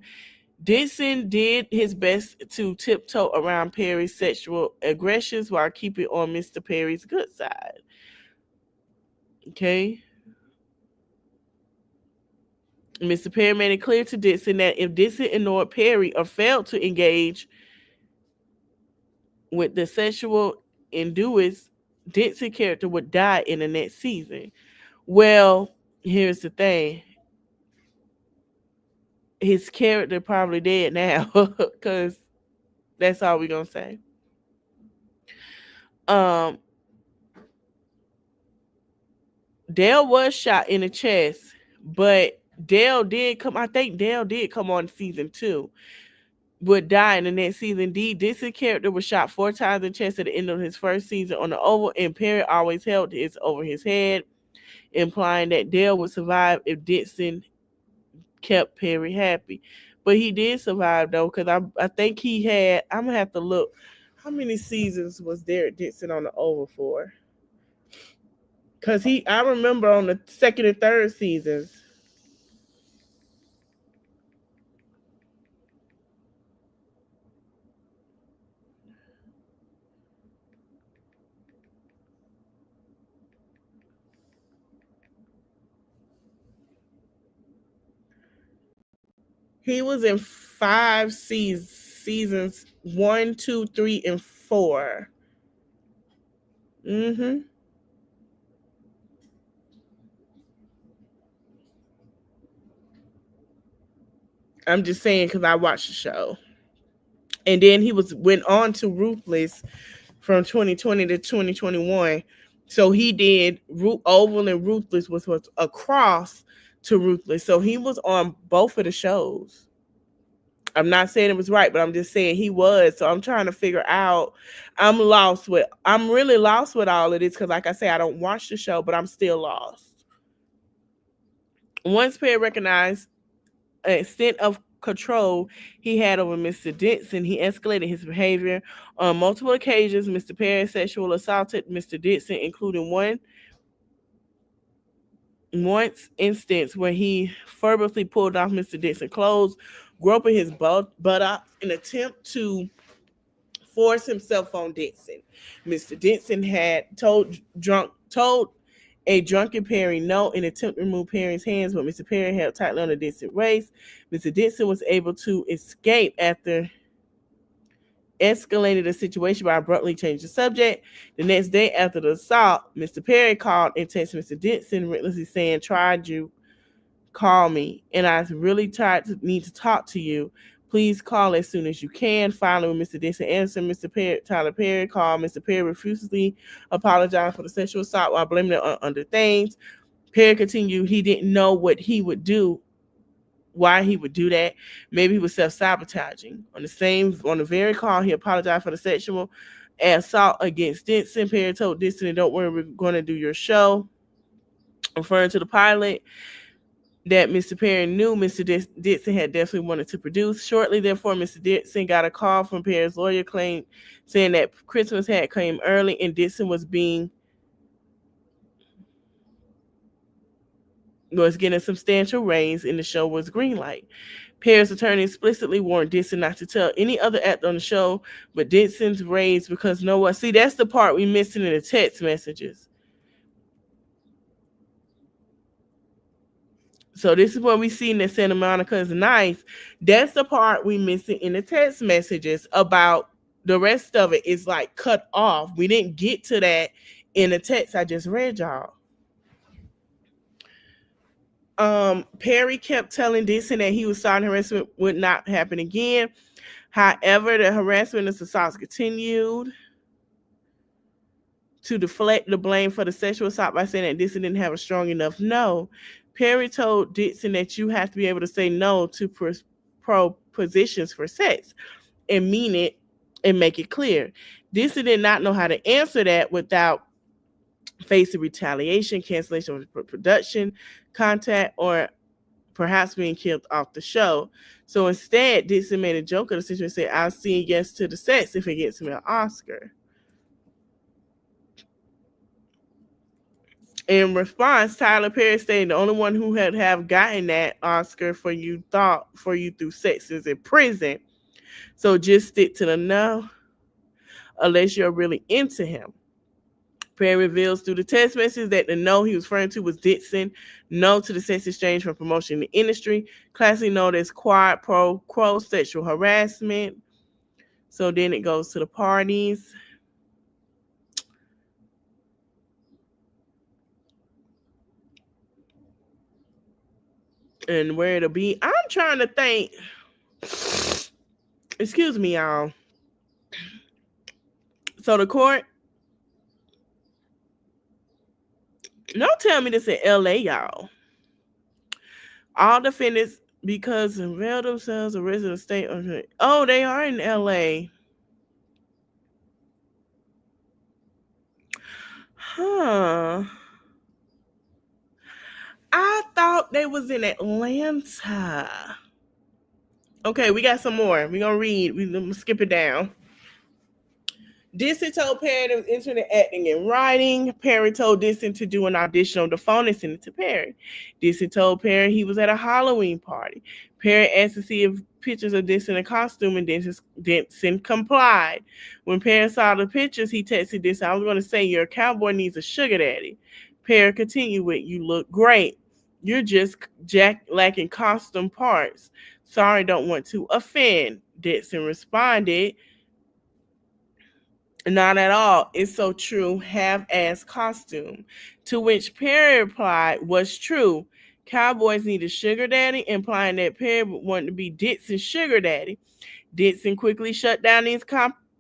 Dixon did his best to tiptoe around Perry's sexual aggressions while keeping on Mr. Perry's good side. Okay. Mr. Perry made it clear to Dixon that if Dixon ignored Perry or failed to engage with the sexual induced, Dixon character would die in the next season. Well, here's the thing. His character probably dead now, because that's all we're gonna say. Um, Dale was shot in the chest, but Dale did come. I think Dale did come on season 2. Would die in the next season. Dixon's character was shot 4 times in the chest at the end of his first season on the Oval, and Perry always held his over his head, implying that Dale would survive if Dixon kept Perry happy. But he did survive though, because I think he had. I'm gonna have to look. How many seasons was Derek Dixon on the Oval for? Because I remember on the second and third seasons. He was in 5 seasons 1, 2, 3, and 4. Mm-hmm. I'm just saying because I watched the show. And then he went on to Ruthless from 2020 to 2021. So he did Oval and Ruthless was across to Ruthless. So he was on both of the shows. I'm not saying it was right, but I'm just saying he was. So I'm trying to figure out. I'm really lost with all of this because, like I say, I don't watch the show, but I'm still lost. Once Perry recognized an extent of control he had over Mr. Dixon, he escalated his behavior. On multiple occasions, Mr. Perry sexual assaulted Mr. Dixon, including once instance where he fervently pulled off Mr. Dixon's clothes, groping his buttocks in an attempt to force himself on Dixon. Mr. Dixon had told a drunken Perry no in an attempt to remove Perry's hands, but Mr. Perry held tightly on the Dixon waist. Mr. Dixon was able to escape after escalated the situation by abruptly changing the subject. The next day after the assault, Mr. Perry called and texted Mr. Dixon, recklessly saying, "Tried you, call me, and I really need to talk to you. Please call as soon as you can." Finally, when Mr. Dixon answered, Tyler Perry called. Mr. Perry refusely apologized for the sexual assault while blaming it on other things. Perry continued he didn't know what he would do, why he would do that. Maybe he was self-sabotaging. On the very call, he apologized for the sexual assault against Dixon. Perry told Dixon, "Don't worry, we're going to do your show," referring to the pilot that Mr. Perry knew Mr. Dixon had definitely wanted to produce. Shortly therefore, Mr. Dixon got a call from Perry's lawyer saying that Christmas had come early and Dixon was getting a substantial raise and the show was greenlight. Perry's attorney explicitly warned Dixon not to tell any other actor on the show, but Dixon's raised because no one. See, that's the part we missing in the text messages. So this is what we see in that Santa Monica is nice. That's the part we missing in the text messages. About the rest of it is like cut off. We didn't get to that in the text I just read y'all. Perry kept telling Dixon that he was sorry harassment would not happen again. However, the harassment and assaults continued to deflect the blame for the sexual assault by saying that Dixon didn't have a strong enough no. Perry told Dixon that you have to be able to say no to propositions for sex and mean it and make it clear. Dixon did not know how to answer that without facing retaliation, cancellation of production, contact, or perhaps being killed off the show. So instead, Dixon made a joke of the situation and said, "I'll say yes to the sex if it gets me an Oscar." In response, Tyler Perry stated the only one who had have gotten that Oscar for you through sex is in prison. So just stick to the no unless you're really into him. Perry reveals through the text message that the no he was referring to was Dixon. No to the sex exchange for promotion in the industry, classically known as quad pro quo sexual harassment. So then it goes to the parties. And where it'll be. I'm trying to think. Excuse me, y'all. So the court, don't tell me this in LA, y'all. All defendants, because avail themselves of resident state. Okay. Oh, they are in LA. Huh. I thought they was in Atlanta. Okay, we got some more. We're gonna read. We're gonna skip it down. Dixon told Perry that was interested in acting and writing. Perry told Dixon to do an audition on the phone and send it to Perry. Dixon told Perry he was at a Halloween party. Perry asked to see if pictures of Dixon in costume, and Dixon complied. When Perry saw the pictures, he texted Dixon, "I was going to say your cowboy needs a sugar daddy." Perry continued with, "You look great. You're just lacking costume parts. Sorry, don't want to offend." Dixon responded, "Not at all. It's so true. Half-ass costume." To which Perry replied, "Was true. Cowboys need a sugar daddy," implying that Perry would want to be Dixon's sugar daddy. Dixon quickly shut down these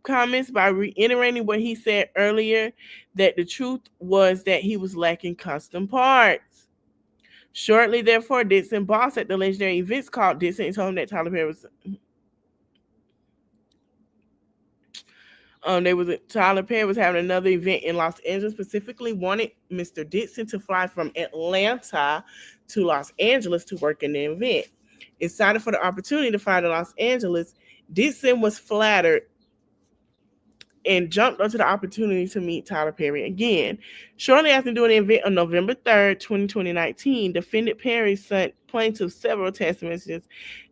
comments by reiterating what he said earlier, that the truth was that he was lacking custom parts. Shortly therefore, Dixon boss at the legendary events called Dixon and told him that Tyler Perry was Tyler Perry was having another event in Los Angeles, specifically wanted Mr. Dixon to fly from Atlanta to Los Angeles to work in the event. Excited for the opportunity to fly to Los Angeles, Dixon was flattered and jumped onto the opportunity to meet Tyler Perry again. Shortly after doing the event on November 3rd, 2019, defendant Perry sent plaintiff several text messages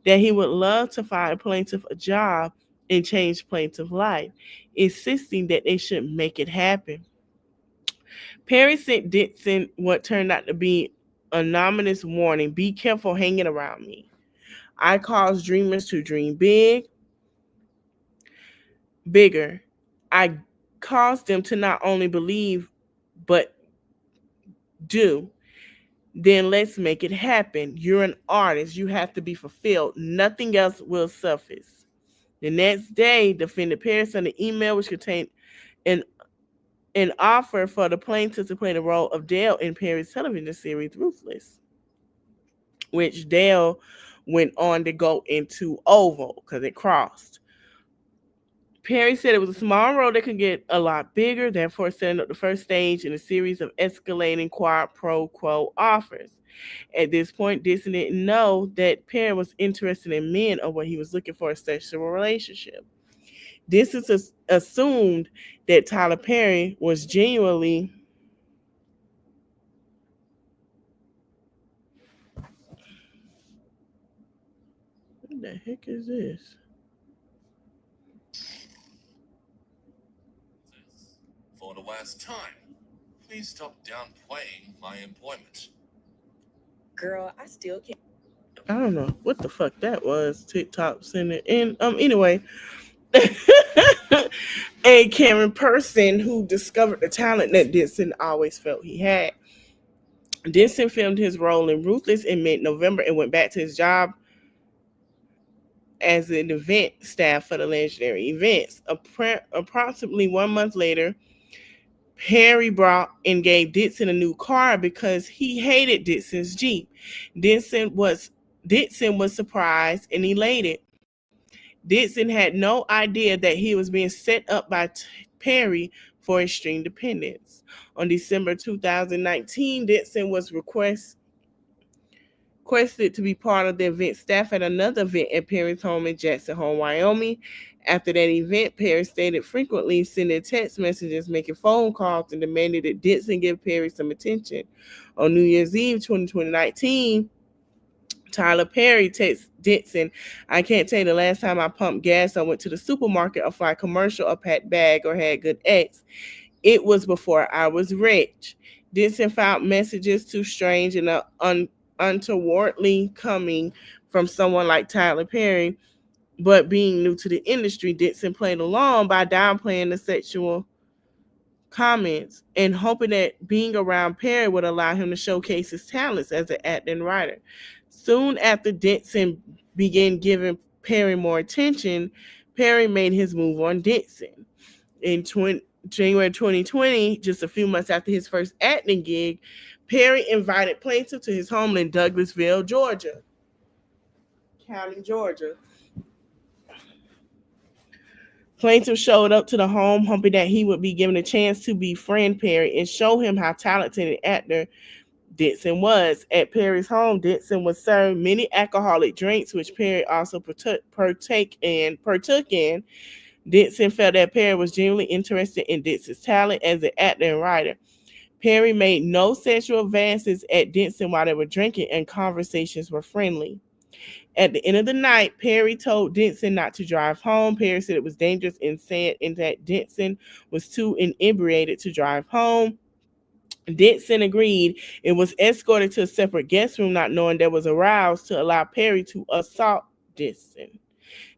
that he would love to find plaintiff a job and change plaintiff's life, insisting that they should make it happen. Perry sent Dixon what turned out to be a ominous warning: "Be careful hanging around me. I cause dreamers to dream bigger. I cause them to not only believe, but do. Then let's make it happen. You're an artist. You have to be fulfilled. Nothing else will surface." The next day, defendant Perry sent an email which contained an offer for the plaintiff to play the role of Dale in Perry's television series Ruthless, which Dale went on to go into Oval because it crossed. Perry said it was a small role that could get a lot bigger, therefore setting up the first stage in a series of escalating quad pro quo offers. At this point, Dixon didn't know that Perry was interested in men or what he was looking for a sexual relationship. Dixon assumed that Tyler Perry was genuinely what the heck is this? For the last time, please stop downplaying my employment. Girl, I still can't. I don't know what the fuck that was. TikTok sent it in. Anyway. A Cameron person who discovered the talent that Dixon always felt he had. Dixon filmed his role in Ruthless in mid-November and went back to his job as an event staff for the legendary events. Approximately 1 month later, Perry brought and gave Dixon a new car because he hated Dixon's Jeep. Dixon was surprised and elated. Dixon had no idea that he was being set up by Perry for extreme dependence. On December 2019, Dixon was requested to be part of the event staff at another event at Perry's home in Jackson Hole, Wyoming. After that event, Perry stated frequently sending text messages, making phone calls, and demanded that Dixon give Perry some attention. On New Year's Eve 2019, Tyler Perry texts Dixon, "I can't tell you the last time I pumped gas, I went to the supermarket or fly commercial or packed bag or had good X. It was before I was rich. Denson found messages too strange and untowardly coming from someone like Tyler Perry, but being new to the industry, Denson played along by downplaying the sexual comments and hoping that being around Perry would allow him to showcase his talents as an actor and writer. Soon after Denson began giving Perry more attention, Perry made his move on Denson. In January 2020, just a few months after his first acting gig, Perry invited plaintiff to his home in Douglasville, Georgia, County, Georgia. Plaintiff showed up to the home hoping that he would be given a chance to befriend Perry and show him how talented an actor Denson was. At Perry's home, Denson was served many alcoholic drinks, which Perry also partook in. Denson felt that Perry was genuinely interested in Denson's talent as an actor and writer. Perry made no sexual advances at Denson while they were drinking, and conversations were friendly. At the end of the night, Perry told Denson not to drive home. Perry said it was dangerous and said that Denson was too inebriated to drive home. Denson agreed and was escorted to a separate guest room, not knowing there was a rouse to allow Perry to assault Denson.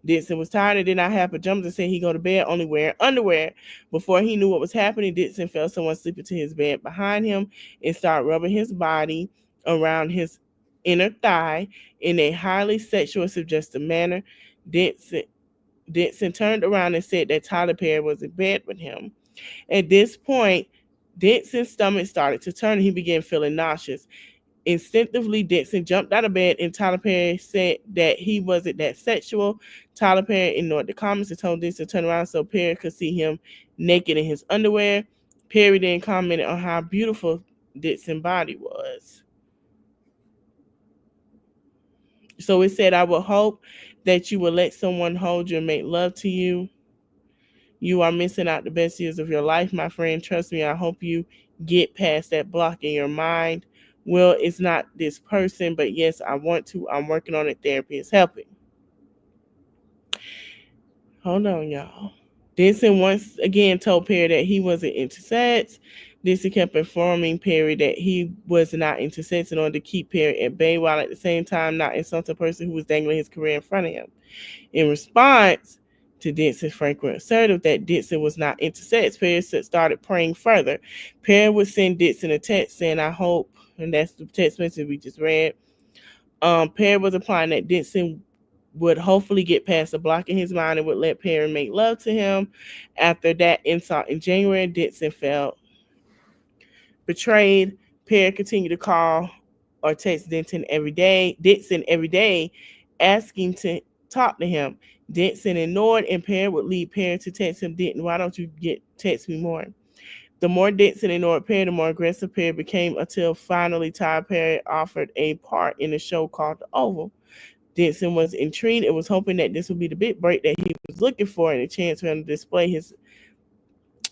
Denson was tired and did not have pajamas and said he'd go to bed only wearing underwear. Before he knew what was happening, Denson felt someone sleeping to his bed behind him and started rubbing his body around his inner thigh in a highly sexual suggestive manner. Denson turned around and said that Tyler Perry was in bed with him. At this point, Denson's stomach started to turn and he began feeling nauseous. Instinctively, Denson jumped out of bed and Tyler Perry said that he wasn't that sexual. Tyler Perry ignored the comments and told Denson to turn around so Perry could see him naked in his underwear. Perry then commented on how beautiful Denson's body was. So it said, I would hope that you will let someone hold you and make love to you. You are missing out the best years of your life, my friend. Trust me, I hope you get past that block in your mind. Well, it's not this person, but yes, I want to. I'm working on it. Therapy is helping. Hold on, y'all. Denson once again told Perry that he wasn't into sex. Denson kept informing Perry that he was not into sex in order to keep Perry at bay, while at the same time not insulting a person who was dangling his career in front of him. In response to Denson's frequent assertive that Denson was not into sex, Perry started praying further. Perry would send Denson a text saying, I hope, and that's the text message we just read. Perry was implying that Denson would hopefully get past the block in his mind and would let Perry make love to him. After that insult in January, Denson felt betrayed. Perry continued to call or text Denson every day, asking to talk to him. Denson ignored, and Perry would lead Perry to text him, Denton, why don't you text me more? The more Denson ignored Perry, the more aggressive Perry became until finally Tyler Perry offered a part in a show called The Oval. Denson was intrigued and was hoping that this would be the big break that he was looking for and a chance for him to display his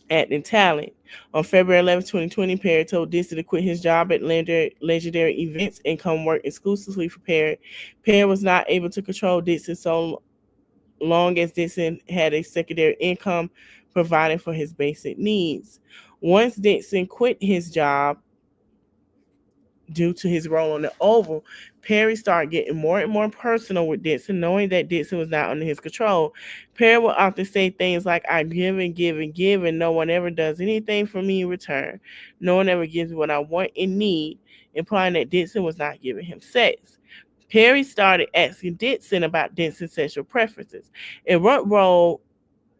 acting talent. On February 11, 2020, Perry told Denson to quit his job at Legendary Events and come work exclusively for Perry. Perry was not able to control Denson so long as Denson had a secondary income providing for his basic needs. Once Denson quit his job due to his role on The Oval, Perry started getting more and more personal with Denson, knowing that Denson was not under his control. Perry would often say things like, I give and give and give, and no one ever does anything for me in return. No one ever gives me what I want and need, implying that Denson was not giving him sex. Perry started asking Denson about Denson's sexual preferences and what role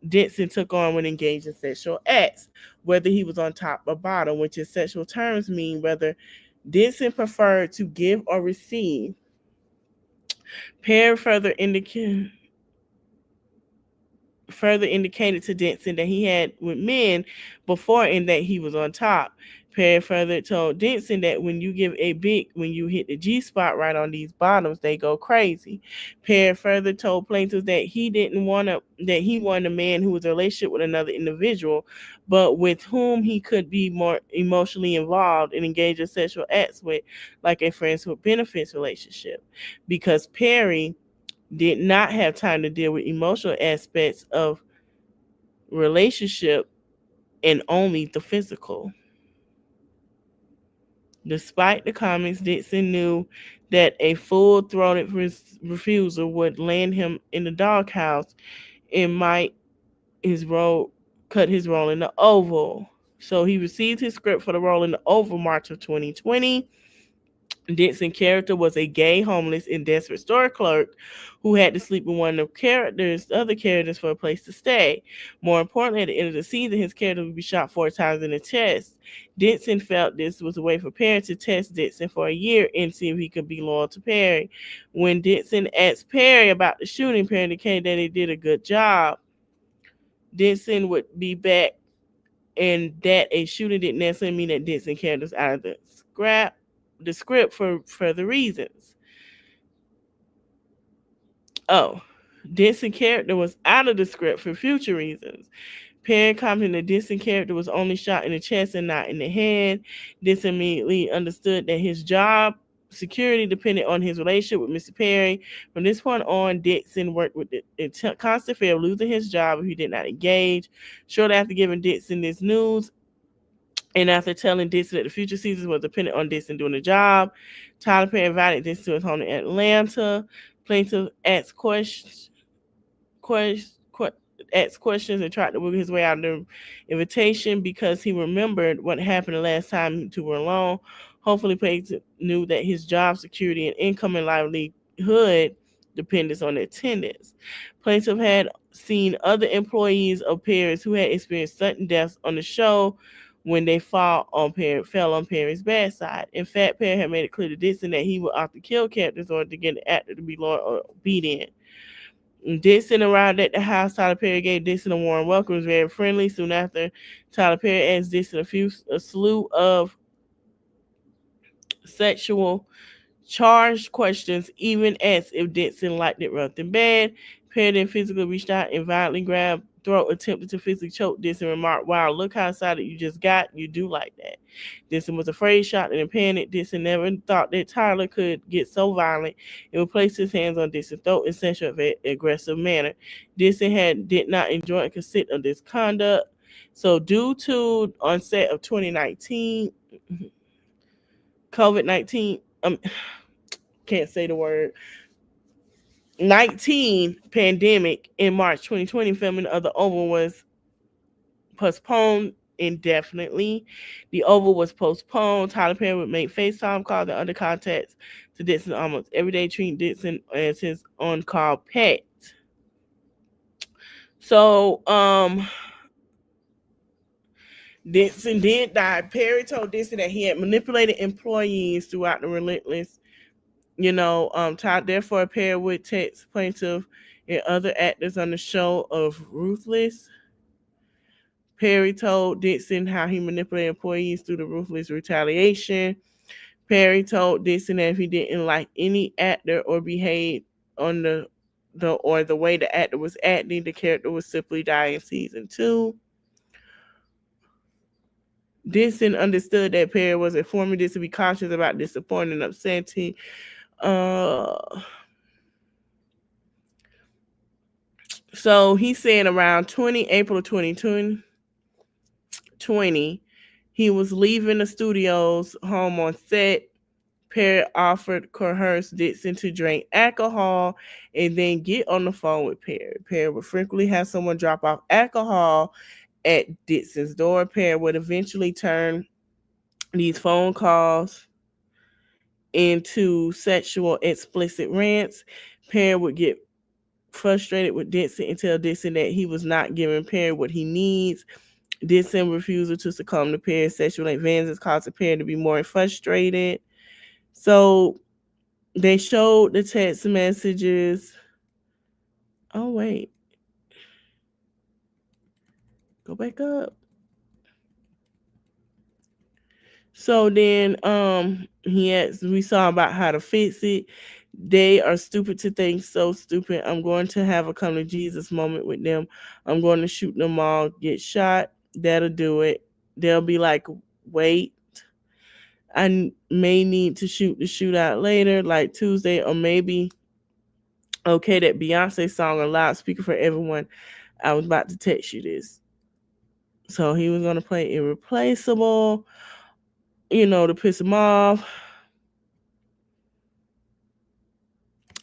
Denson took on when engaged in sexual acts, whether he was on top or bottom, which in sexual terms mean whether Denson preferred to give or receive. Perry further indicated to Denson that he had with men before and that he was on top. Perry further told Denson that when you hit the G spot right on these bottoms, they go crazy. Perry further told plaintiffs that he wanted a man who was in a relationship with another individual, but with whom he could be more emotionally involved and engage in sexual acts with, like a friends with benefits relationship. Because Perry did not have time to deal with emotional aspects of relationship and only the physical. Despite the comments, Dixon knew that a full-throated refusal would land him in the doghouse and might his role cut his role in the Oval. So he received his script for the role in the Oval March of 2020. Dixon's character was a gay, homeless, and desperate store clerk who had to sleep with one of the other characters for a place to stay. More importantly, at the end of the season, his character would be shot 4 times in the chest. Dixon felt this was a way for Perry to test Dixon for a year and see if he could be loyal to Perry. When Dixon asked Perry about the shooting, Perry indicated that he did a good job. Dixon would be back, and that a shooting didn't necessarily mean that Dixon character was out of the script for further reasons. Oh, Dixon character was out of the script for future reasons. Perry commented that Dixon character was only shot in the chest and not in the head. Dixon immediately understood that his job security depended on his relationship with Mr. Perry. From this point on, Dixon worked with the constant fear of losing his job if he did not engage. Shortly after giving Dixon this news, and after telling Dixon that the future seasons was dependent on Dixon doing the job, Tyler Perry invited Dixon to his home in Atlanta. Plaintiff asked questions and tried to wiggle his way out of the invitation because he remembered what happened the last time the two were alone. Hopefully, Plaintiff knew that his job security and income and livelihood depended on attendance. Plaintiff had seen other employees of Perry's who had experienced sudden deaths on the show when they fell on Perry's bad side. In fact, Perry had made it clear to Dixon that he would often kill characters in order to get the actor to be loyal or obedient. Dixon arrived at the house. Tyler Perry gave Dixon a warm welcome. Was very friendly. Soon after, Tyler Perry asked Dixon a slew of sexual charged questions, even asked if Dixon liked it rough and bad. Perry then physically reached out and violently grabbed throat, attempted to physically choke Dixon, and remarked, "Wow, look how excited you just got. You do like that." Dixon was afraid, shocked, and in panic. Dixon never thought that Tyler could get so violent and would place his hands on Dixon's throat in such an aggressive manner. Dixon did not enjoy and consent of this conduct. So due to onset of 2019, COVID-19, can't say the word, 19 pandemic in March 2020, filming of the Oval was postponed indefinitely. The Oval was postponed. Tyler Perry would make FaceTime calls and other contacts to Dixon almost every day, treating Dixon as his on-call pet. So, Dixon did die. Perry told Dixon that he had manipulated employees throughout the relentless, therefore Perry would text plaintiff and other actors on the show of ruthless. Perry told Dixon how he manipulated employees through the ruthless retaliation. Perry told Dixon that if he didn't like any actor or behave on the way the actor was acting, the character would simply die in season 2. Dixon understood that Perry was informing Dixon to be cautious about disappointing and upsetting. So he said around April of 2020, he was leaving the studio's home on set. Perry offered coerce Dixon to drink alcohol and then get on the phone with Perry. Perry would frequently have someone drop off alcohol at Dixon's door. Perry would eventually turn these phone calls into sexual explicit rants. Perry would get frustrated with Dixon and tell Dixon that he was not giving Perry what he needs. Dixon refusal to succumb to Perry's sexual advances caused Perry to be more frustrated. So they showed the text messages. Oh, wait. Go back up. So then we saw about how to fix it. They are stupid to think so stupid. I'm going to have a come to Jesus moment with them. I'm going to shoot them all, get shot. That'll do it. They'll be like, wait, I may need to shoot the shootout later, like Tuesday, or maybe, okay, that Beyonce song on loudspeaker for everyone. I was about to text you this. So he was going to play irreplaceable, to piss him off.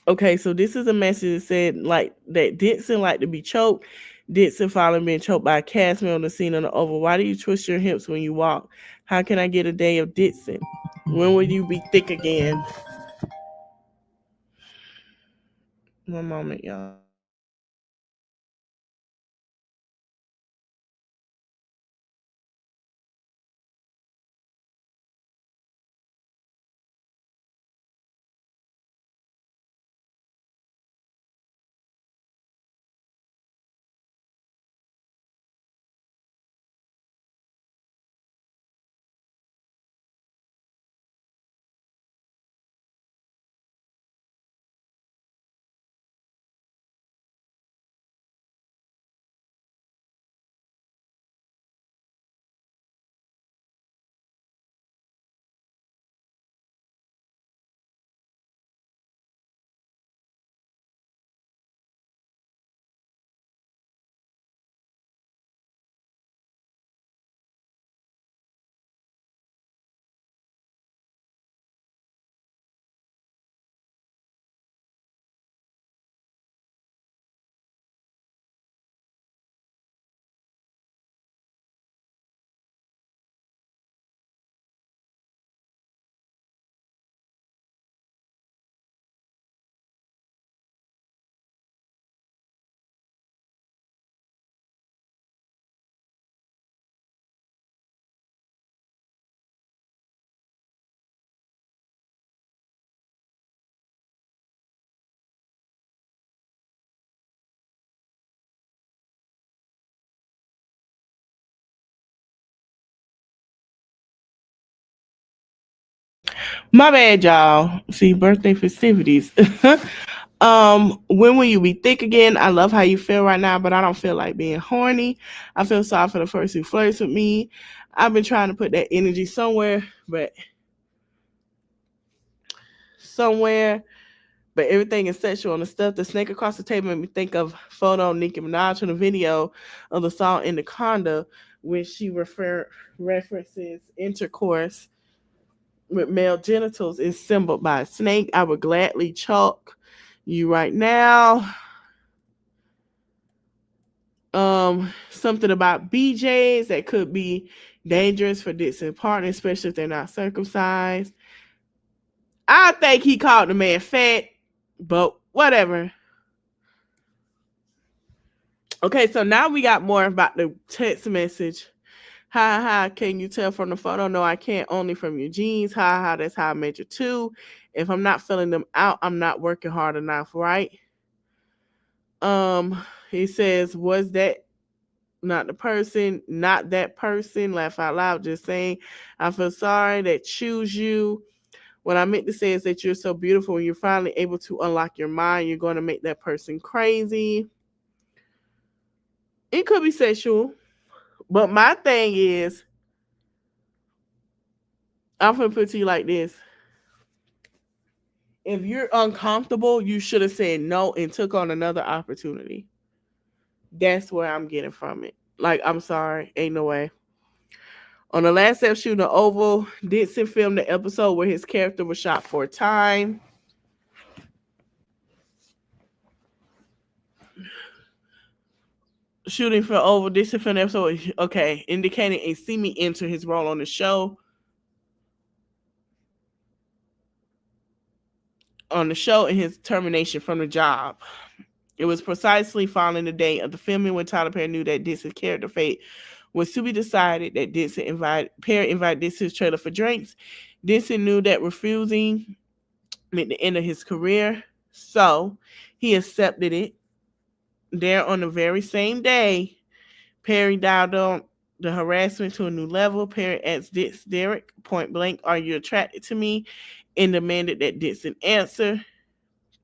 Okay, so this is a message that said like that Dixon like to be choked. Dixon following being choked by a castmate on the scene on the Oval. Why do you twist your hips when you walk? How can I get a day of Dixon? When will you be thick again? One moment, y'all. My bad, y'all. See, birthday festivities. When will you be thick again? I love how you feel right now, but I don't feel like being horny. I feel sorry for the first who flirts with me. I've been trying to put that energy somewhere, but everything is sexual and the stuff. The snake across the table made me think of photo Nicki Minaj from the video of the song Anaconda, when she references intercourse with male genitals is symbolized by a snake. I would gladly choke you right now. Something about BJs that could be dangerous for Dixon partners, especially if they're not circumcised. I think he called the man fat, but whatever. Okay, so now we got more about the text message. Ha ha, can you tell from the photo? No, I can't, only from your jeans. Ha ha, that's how I measure too. If I'm not filling them out, I'm not working hard enough, right? He says, was that not the person, not that person? Laugh out loud, just saying, I feel sorry that choose you. What I meant to say is that you're so beautiful when you're finally able to unlock your mind, you're going to make that person crazy. It could be sexual, but my thing is, I'm going to put it to you like this. If you're uncomfortable, you should have said no and took on another opportunity. That's where I'm getting from it. Like, I'm sorry, ain't no way. On the last episode shooting the Oval, Dixon filmed the episode where his character was shot for a time. Shooting for Oval, Dixon filmed the episode, okay, indicating a see me enter his role on the show. And his termination from the job. It was precisely following the day of the filming when Tyler Perry knew that Dixon's character fate was to be decided, that Perry invited Dixon's trailer for drinks. Dixon knew that refusing meant the end of his career, so he accepted it. There on the very same day, Perry dialed on the harassment to a new level. Perry asked Derek point blank, "Are you attracted to me?" and demanded that Dixon answer.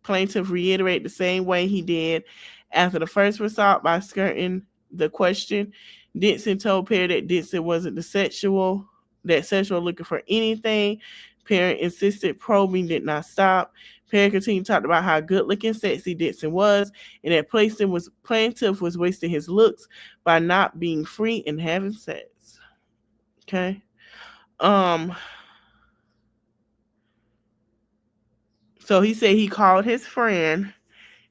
Plaintiff reiterated the same way he did after the first assault by skirting the question. Dixon told Perry that Dixon wasn't sexual looking for anything. Perry insisted, probing did not stop. Perry continued to talk about how good looking, sexy Dixon was, and that plaintiff was wasting his looks by not being free and having sex. Okay. So he said he called his friend,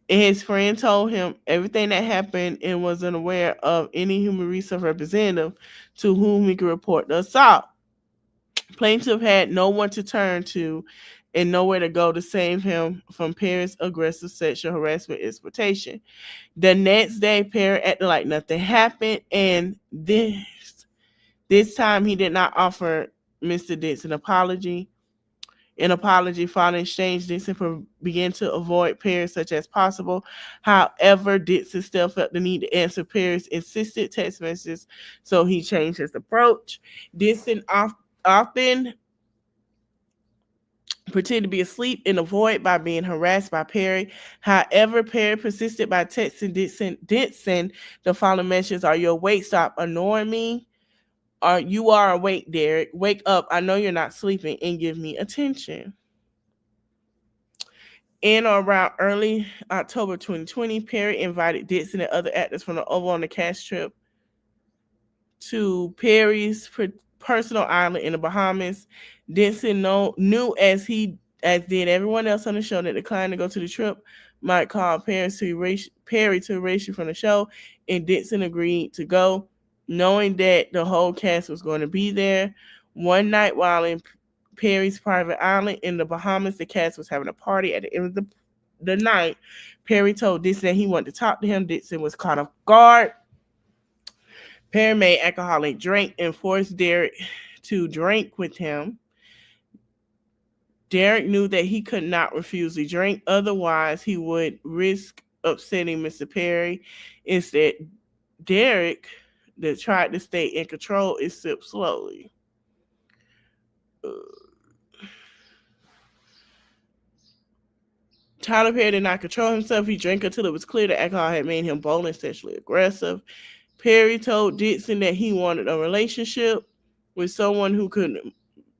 and his friend told him everything that happened and was unaware of any human resource representative to whom he could report the assault. Plaintiff had no one to turn to and nowhere to go to save him from Perry's aggressive sexual harassment exploitation. The next day, Perry acted like nothing happened, and this time he did not offer Mr. Dixon an apology. An apology following exchange, Dixon began to avoid Perry such as possible. However, Dixon still felt the need to answer Perry's insistent text messages, so he changed his approach. Dixon often pretended to be asleep and avoid by being harassed by Perry. However, Perry persisted by texting Dixon the following messages: "Are you awake? Stop annoying me. You are awake, Derek. Wake up. I know you're not sleeping, and give me attention." In or around early October 2020, Perry invited Dixon and other actors from the Oval on a cash trip to Perry's personal island in the Bahamas. Dixon knew as did everyone else on the show that declined to go to the trip might call Perry to erase you from the show, and Dixon agreed to go, knowing that the whole cast was going to be there. One night while in Perry's private island in the Bahamas, the cast was having a party. At the end of the night, Perry told Dixon that he wanted to talk to him. Dixon was caught off guard. Perry made alcoholic drink and forced Derek to drink with him. Derek knew that he could not refuse the drink, otherwise he would risk upsetting Mr. Perry. Instead, Derek, that tried to stay in control, and sipped slowly. Tyler Perry did not control himself. He drank until it was clear that alcohol had made him bold and sexually aggressive. Perry told Dixon that he wanted a relationship with someone who could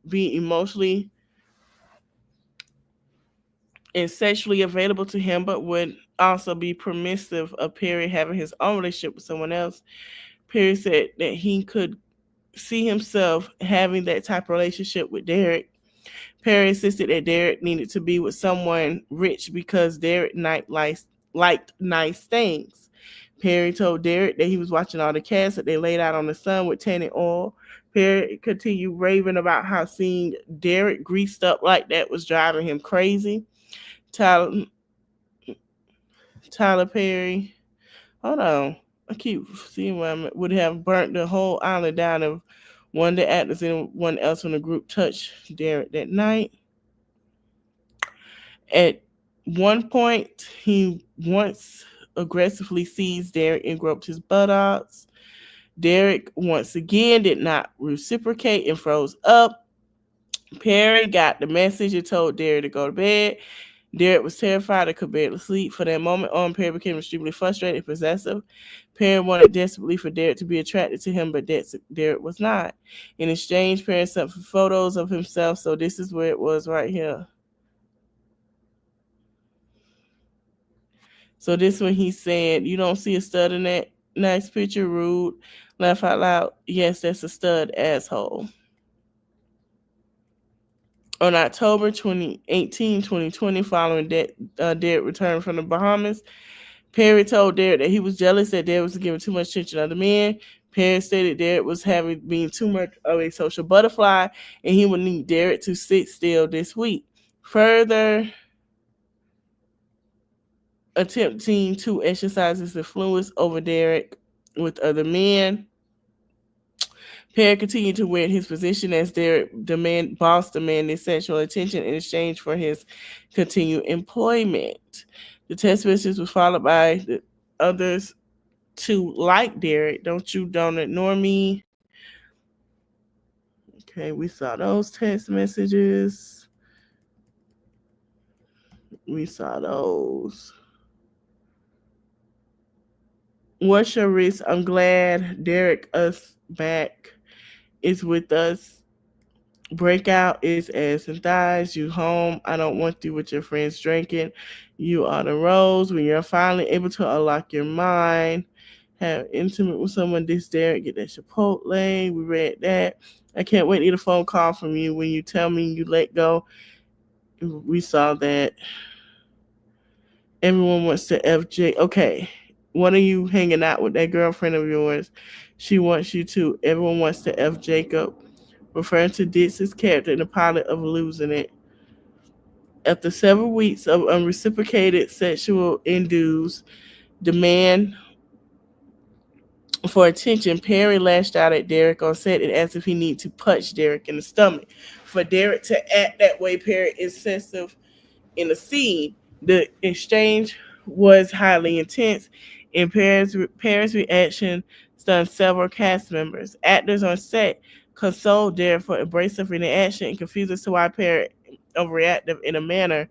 be emotionally and sexually available to him, but would also be permissive of Perry having his own relationship with someone else. Perry said that he could see himself having that type of relationship with Derek. Perry insisted that Derek needed to be with someone rich because Derek liked nice things. Perry told Derek that he was watching all the cats that they laid out on the sun with tanning oil. Perry continued raving about how seeing Derek greased up like that was driving him crazy. Tyler Perry, hold on. I keep seeing where I would have burnt the whole island down if one of the actors and one else from the group touched Derek that night. At one point, he once aggressively seized Derek and groped his buttocks. Derek once again did not reciprocate and froze up. Perry got the message and told Derek to go to bed. Derek was terrified and could barely sleep. For that moment on, Perry became extremely frustrated and possessive. Perry wanted desperately for Derek to be attracted to him, but Derek was not. In exchange, Perry sent photos of himself, so this is where it was right here. So this one he said, "You don't see a stud in that nice picture, rude. Laugh out loud. Yes, that's a stud, asshole." On October 2018, 2020, following Derek returned from the Bahamas, Perry told Derek that he was jealous that Derek was giving too much attention to other men. Perry stated Derek was being too much of a social butterfly, and he would need Derek to sit still this week. Further attempting to exercise his influence over Derek with other men, Perry continued to win his position as Derek demanded sexual attention in exchange for his continued employment. The text message was followed by the others to like Derek. Don't ignore me. Okay, we saw those text messages. We saw those. What's your risk? I'm glad Derek is back is with us. Breakout is ass and thighs. You home. I don't want you with your friends drinking. You are the rose. When you're finally able to unlock your mind, have intimate with someone this there, get that Chipotle. We read that. I can't wait to get a phone call from you when you tell me you let go. We saw that. Everyone wants to FJ. Okay. What are you hanging out with that girlfriend of yours? She wants you to. Everyone wants to F Jacob, referring to Dix's character in the pilot of Losing It. After several weeks of unreciprocated sexual induced demand for attention, Perry lashed out at Derek on set and asked if he needed to punch Derek in the stomach. For Derek to act that way, Perry is sensitive in the scene. The exchange was highly intense, and Perry's reaction stunned several cast members. Actors on set consoled Derek for abrasive reaction and confused as to why Perry overreacted in a manner,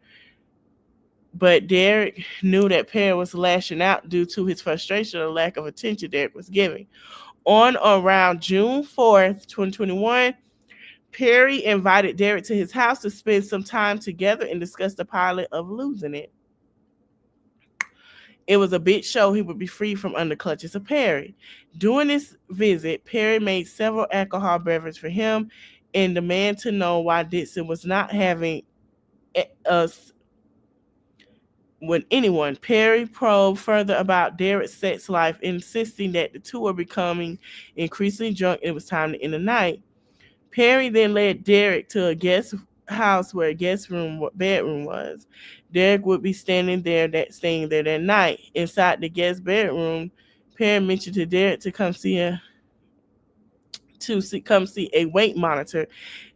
but Derek knew that Perry was lashing out due to his frustration and lack of attention Derek was giving. On or around June 4th, 2021, Perry invited Derek to his house to spend some time together and discuss the pilot of Losing It. It was a big show he would be free from under clutches of Perry. During this visit, Perry made several alcohol beverages for him and demanded to know why Dixon was not having us with anyone. Perry probed further about Derek's sex life, insisting that the two were becoming increasingly drunk and it was time to end the night. Perry then led Derek to a guest house where a bedroom was. Derek would be staying there that night. Inside the guest bedroom, Perry mentioned to Derek to come see a weight monitor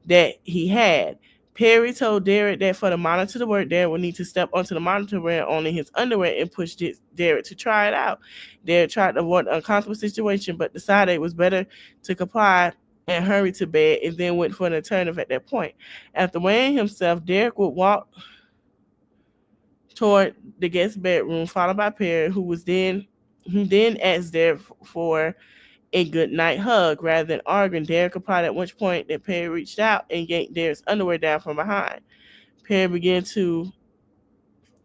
that he had. Perry told Derek that for the monitor to work, Derek would need to step onto the monitor wearing only his underwear and push Derek to try it out. Derek tried to avoid an uncomfortable situation, but decided it was better to comply and hurry to bed, and then went for an alternative at that point. After weighing himself, Derek would walk toward the guest bedroom, followed by Perry, who then asked Derek for a good night hug. Rather than arguing, Derek replied, at which point that Perry reached out and yanked Derek's underwear down from behind. Perry began to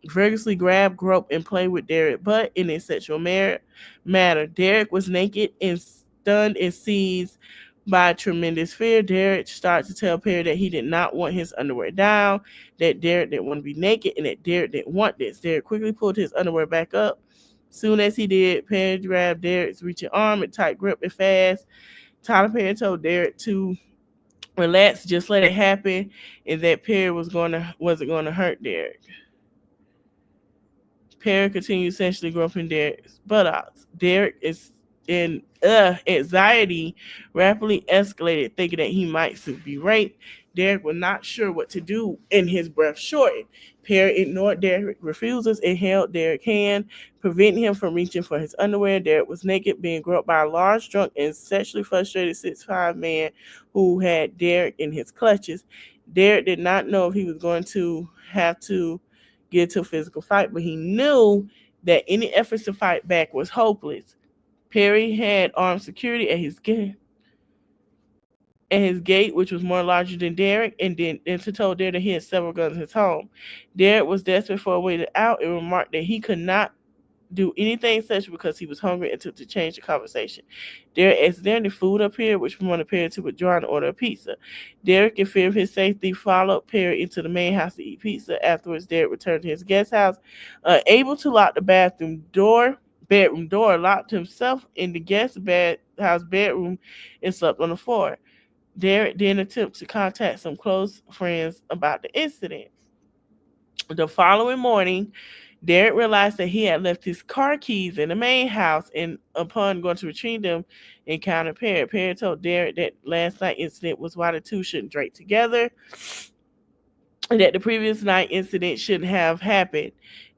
vigorously grab, grope, and play with Derek, but in a sexual manner. Derek was naked and stunned and seized by tremendous fear. Derek started to tell Perry that he did not want his underwear down, that Derek didn't want to be naked, and that Derek didn't want this. Derek quickly pulled his underwear back up. Soon as he did, Perry grabbed Derek's reaching arm and tight grip and fast. Tyler Perry told Derek to relax, just let it happen, and that Perry wasn't going to hurt Derek. Perry continued essentially groping Derek's buttocks. Derek is in anxiety rapidly escalated, thinking that he might soon be raped. Derek was not sure what to do, and his breath shortened. Perry ignored Derek's refusals and held Derek's hand, preventing him from reaching for his underwear. Derek was naked, being groped by a large, drunk, and sexually frustrated 6'5" man who had Derek in his clutches. Derek did not know if he was going to have to get into a physical fight, but he knew that any efforts to fight back was hopeless. Perry had armed security at his gate, which was more larger than Derek, and to told Derek that he had several guns in his home. Derek was desperate for a way out and remarked that he could not do anything such because he was hungry and took to change the conversation. Derek asked, is there any food up here? Which prompted Perry to withdraw and order a pizza. Derek, in fear of his safety, followed Perry into the main house to eat pizza. Afterwards, Derek returned to his guest house, able to lock the bedroom door, locked himself in the guest house bedroom and slept on the floor. Derek then attempted to contact some close friends about the incident. The following morning, Derek realized that he had left his car keys in the main house, and upon going to retrieve them, encountered Perry. Perry told Derek that last night's incident was why the two shouldn't drink together, and that the previous night incident shouldn't have happened.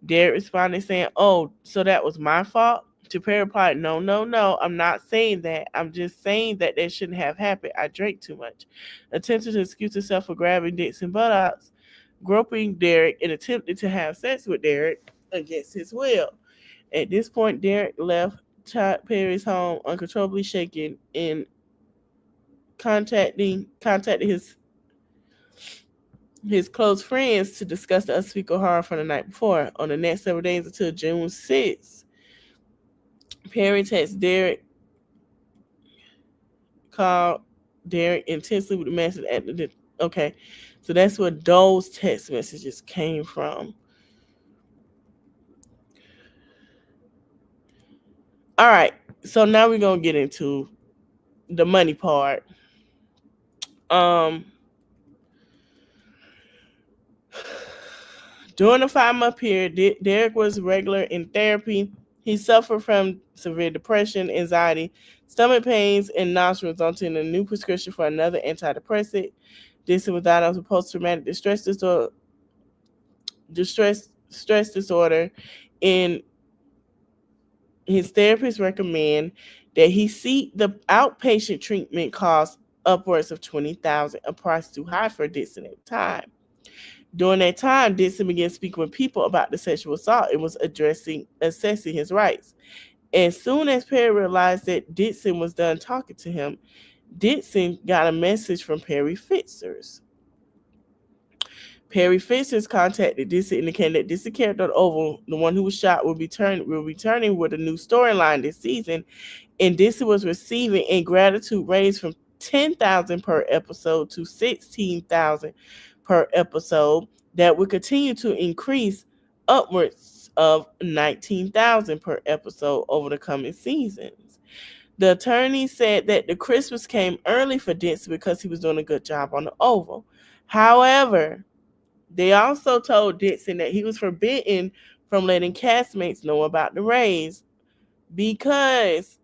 Derek responded saying, oh, so that was my fault? To Perry replied, no, I'm not saying that. I'm just saying that shouldn't have happened. I drank too much. Attempted to excuse himself for grabbing Dixon buttocks, groping Derek, and attempted to have sex with Derek against his will. At this point, Derek left Perry's home uncontrollably shaking and contacted his his close friends to discuss the unspeakable horror from the night before. On the next several days until June 6th, Perry texts Derek, called Derek intensely with the message at the. Okay, so that's where those text messages came from. All right, so now we're gonna get into the money part. Um, During the 5 month period, Derek was regular in therapy. He suffered from severe depression, anxiety, stomach pains, and nausea, resulting in a new prescription for another antidepressant. This was diagnosed with post-traumatic stress disorder. And his therapist recommend that he seek the outpatient treatment costs upwards of $20,000, a price too high for Dixon at the time. During that time, Dixon began speaking with people about the sexual assault and was assessing his rights. As soon as Perry realized that Dixon was done talking to him, Dixon got a message from Perry Fitzers. Perry Fitzers contacted Dixon, indicating that Dixon character on Oval, the one who was shot, will be returning with a new storyline this season, and Dixon was receiving a gratitude raise from $10,000 per episode to $16,000 per episode that would continue to increase upwards of $19,000 per episode over the coming seasons. The attorney said that the Christmas came early for Dixon because he was doing a good job on the Oval. However, they also told Dixon that he was forbidden from letting castmates know about the raise because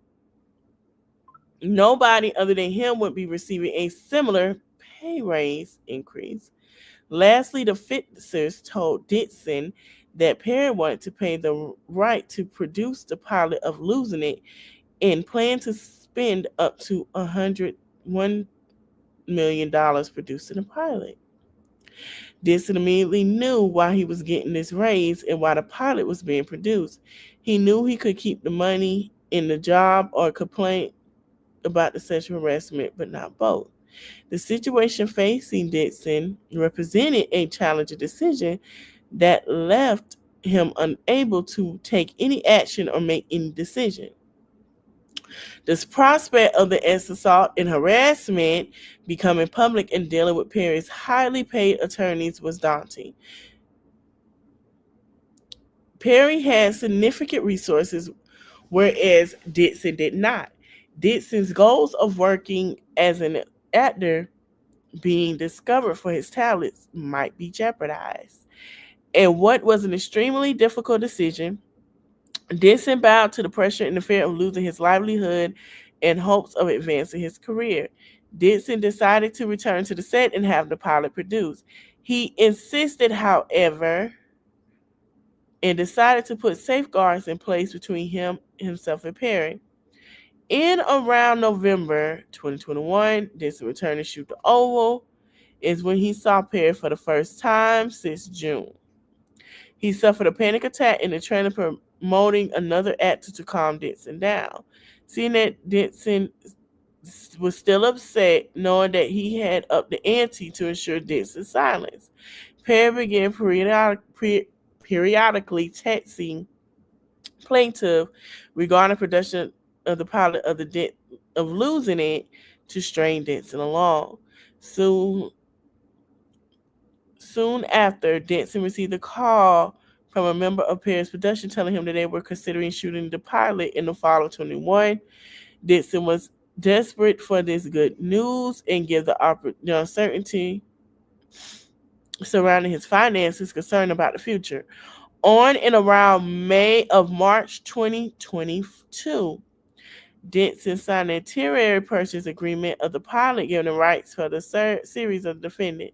nobody other than him would be receiving a similar pay raise increase. Lastly, the Fitzers told Dixon that Perry wanted to pay the right to produce the pilot of Losing It and planned to spend up to $101 million producing the pilot. Dixon immediately knew why he was getting this raise and why the pilot was being produced. He knew he could keep the money in the job or complain about the sexual harassment, but not both. The situation facing Dixon represented a challenging decision that left him unable to take any action or make any decision. This prospect of the assault and harassment becoming public and dealing with Perry's highly paid attorneys was daunting. Perry had significant resources, whereas Dixon did not. Dixon's goals of working as an actor being discovered for his talents might be jeopardized. And what was an extremely difficult decision, Dixon bowed to the pressure and the fear of losing his livelihood in hopes of advancing his career. Dixon decided to return to the set and have the pilot produced. He insisted, however, and decided to put safeguards in place between himself and Perry. In around November 2021, Dixon returned to shoot the Oval, is when he saw Perry for the first time since June. He suffered a panic attack in the trailer, promoting another actor to calm Dixon down. Seeing that Dixon was still upset, knowing that he had upped the ante to ensure Dixon's silence, Perry began periodically texting plaintiff regarding production of the pilot of Losing It to strain Dixon along. Soon after, Dixon received a call from a member of Perry's production telling him that they were considering shooting the pilot in the fall of 21. Dixon was desperate for this good news and give the uncertainty surrounding his finances, concerned about the future. On and around March 2022, Dixon signed a temporary purchase agreement of the pilot, giving the rights for the series of the defendant.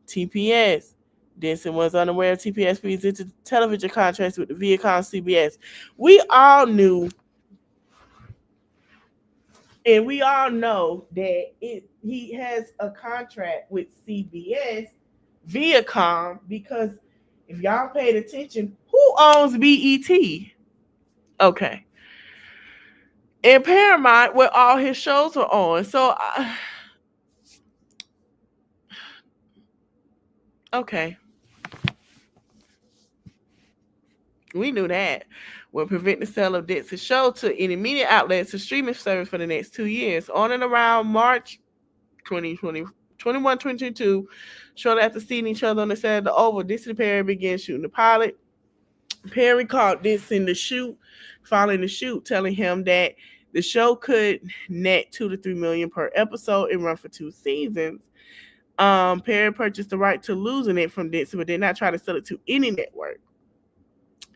TPS. Dixon was unaware of TPS presented television contracts with the Viacom CBS. We all knew, and we all know that he has a contract with CBS, Viacom, because if y'all paid attention, who owns BET? Okay. And Paramount, where all his shows were on. So Okay, we knew that. Will prevent the sale of Dixon's show to any media outlets or streaming service for the next 2 years. On and around March 2020, 2022, shortly after seeing each other on the set of the Oval, Dixon and Perry began shooting the pilot. Perry called Dixon the shoot, following the shoot, telling him that the show could net 2 to 3 million per episode and run for 2 seasons. Perry purchased the right to losing it from Dixon, but did not try to sell it to any network.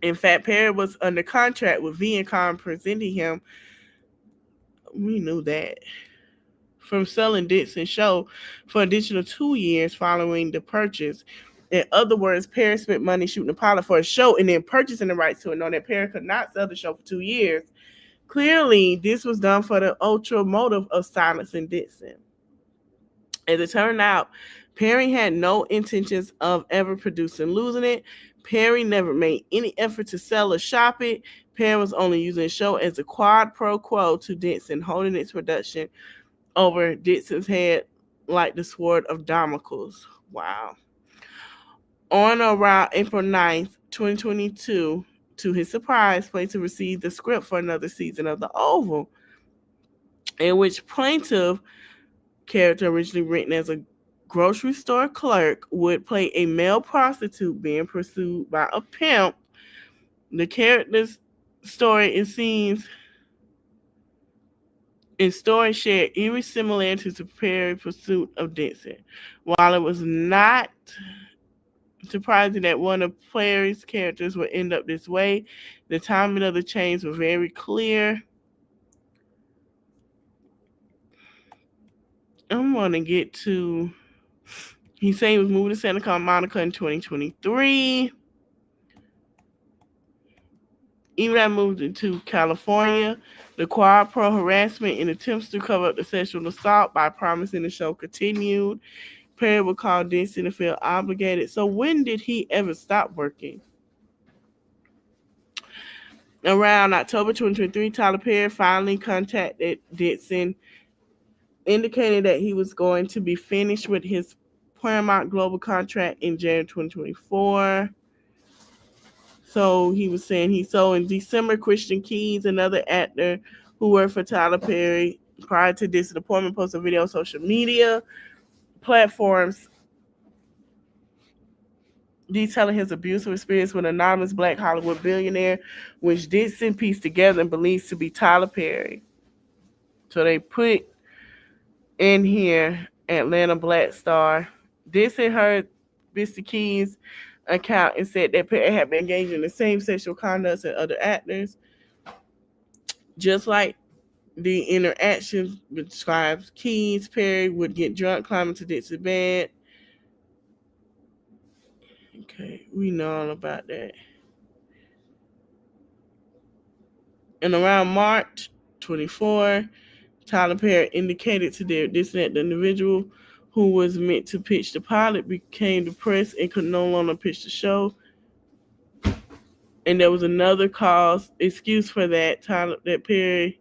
In fact, Perry was under contract with Viacom, presenting him. We knew that from selling Dixon's show for an additional 2 years following the purchase. In other words, Perry spent money shooting a pilot for a show and then purchasing the rights to it, knowing that Perry could not sell the show for 2 years. Clearly, this was done for the ultra motive of silencing Dixon. As it turned out, Perry had no intentions of ever producing losing it. Perry never made any effort to sell or shop it. Perry was only using the show as a quid pro quo to Dixon, holding its production over Dixon's head like the sword of Damocles. Wow. On or around April 9th, 2022, to his surprise, Plaintiff received the script for another season of The Oval, in which Plaintiff, character originally written as a grocery store clerk, would play a male prostitute being pursued by a pimp. The character's story and scenes in story share eerie similarities to Perry's pursuit of Dixon. While it was not surprising that one of Perry's characters would end up this way, the timing of the change was very clear. I'm going to get to. He said he was moving to Santa Monica in 2023. Even I moved into California. The quad pro harassment and attempts to cover up the sexual assault by promising the show continued. Perry would call Dixon and feel obligated. So when did he ever stop working? Around October 2023, Tyler Perry finally contacted Dixon, indicating that he was going to be finished with his Paramount Global contract in January 2024. So he was saying so in December, Christian Keys, another actor who worked for Tyler Perry prior to this appointment, posted a video on social media platforms detailing his abusive experience with an anonymous Black Hollywood billionaire, which Dixon pieced together and believes to be Tyler Perry. So they put in here Atlanta Black Star. Dixon heard Mr. Keys' account and said that Perry had been engaged in the same sexual conduct as other actors. Just like the interactions describes Keys, Perry would get drunk, climb into Dixon's bed. Okay, we know all about that. And around March 24, Tyler Perry indicated to Dixon that the individual who was meant to pitch the pilot became depressed and could no longer pitch the show. And there was another excuse for that. That Perry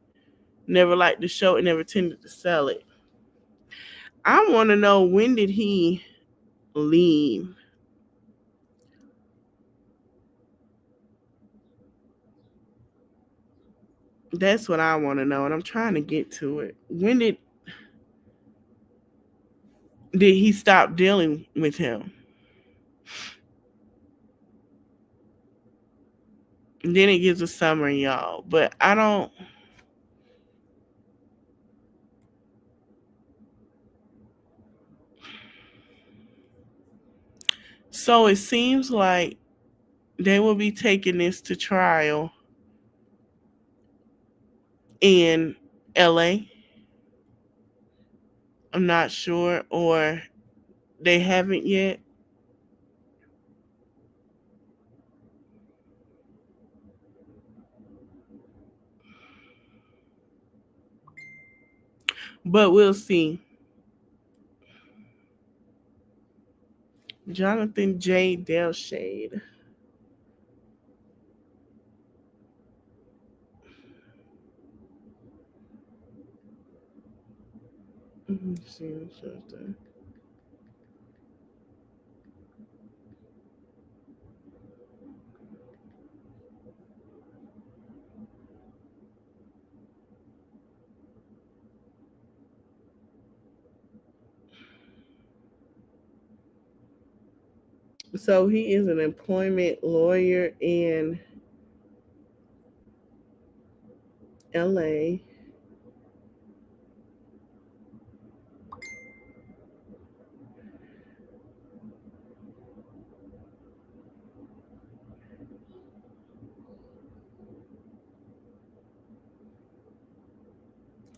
never liked the show and never intended to sell it. I want to know, when did he leave? That's what I want to know, and I'm trying to get to it. When did he stop dealing with him? And then it gives a summary, y'all. But I don't. So it seems like they will be taking this to trial in LA. I'm not sure, or they haven't yet. But we'll see. Jonathan J. Delshade. See something. So he is an employment lawyer in LA.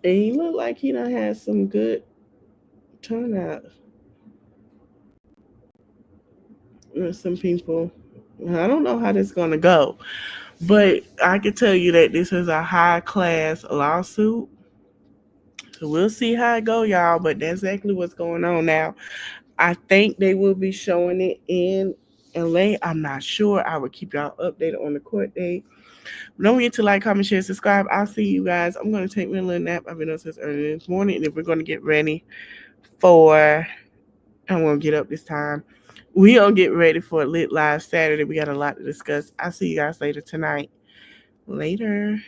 And he looked like he done had some good turnout with some people. I don't know how this is gonna go, but I can tell you that this is a high class lawsuit. So we'll see how it go, y'all. But that's exactly what's going on now. I think they will be showing it in LA. I'm not sure. I will keep y'all updated on the court date. Don't forget to like, comment, share, subscribe. I'll see you guys. I'm gonna take me a little nap. I've been up since early this morning, and if we're gonna get ready for, I'm gonna get up this time. We gonna get ready for a lit live Saturday. We got a lot to discuss. I'll see you guys later tonight. Later.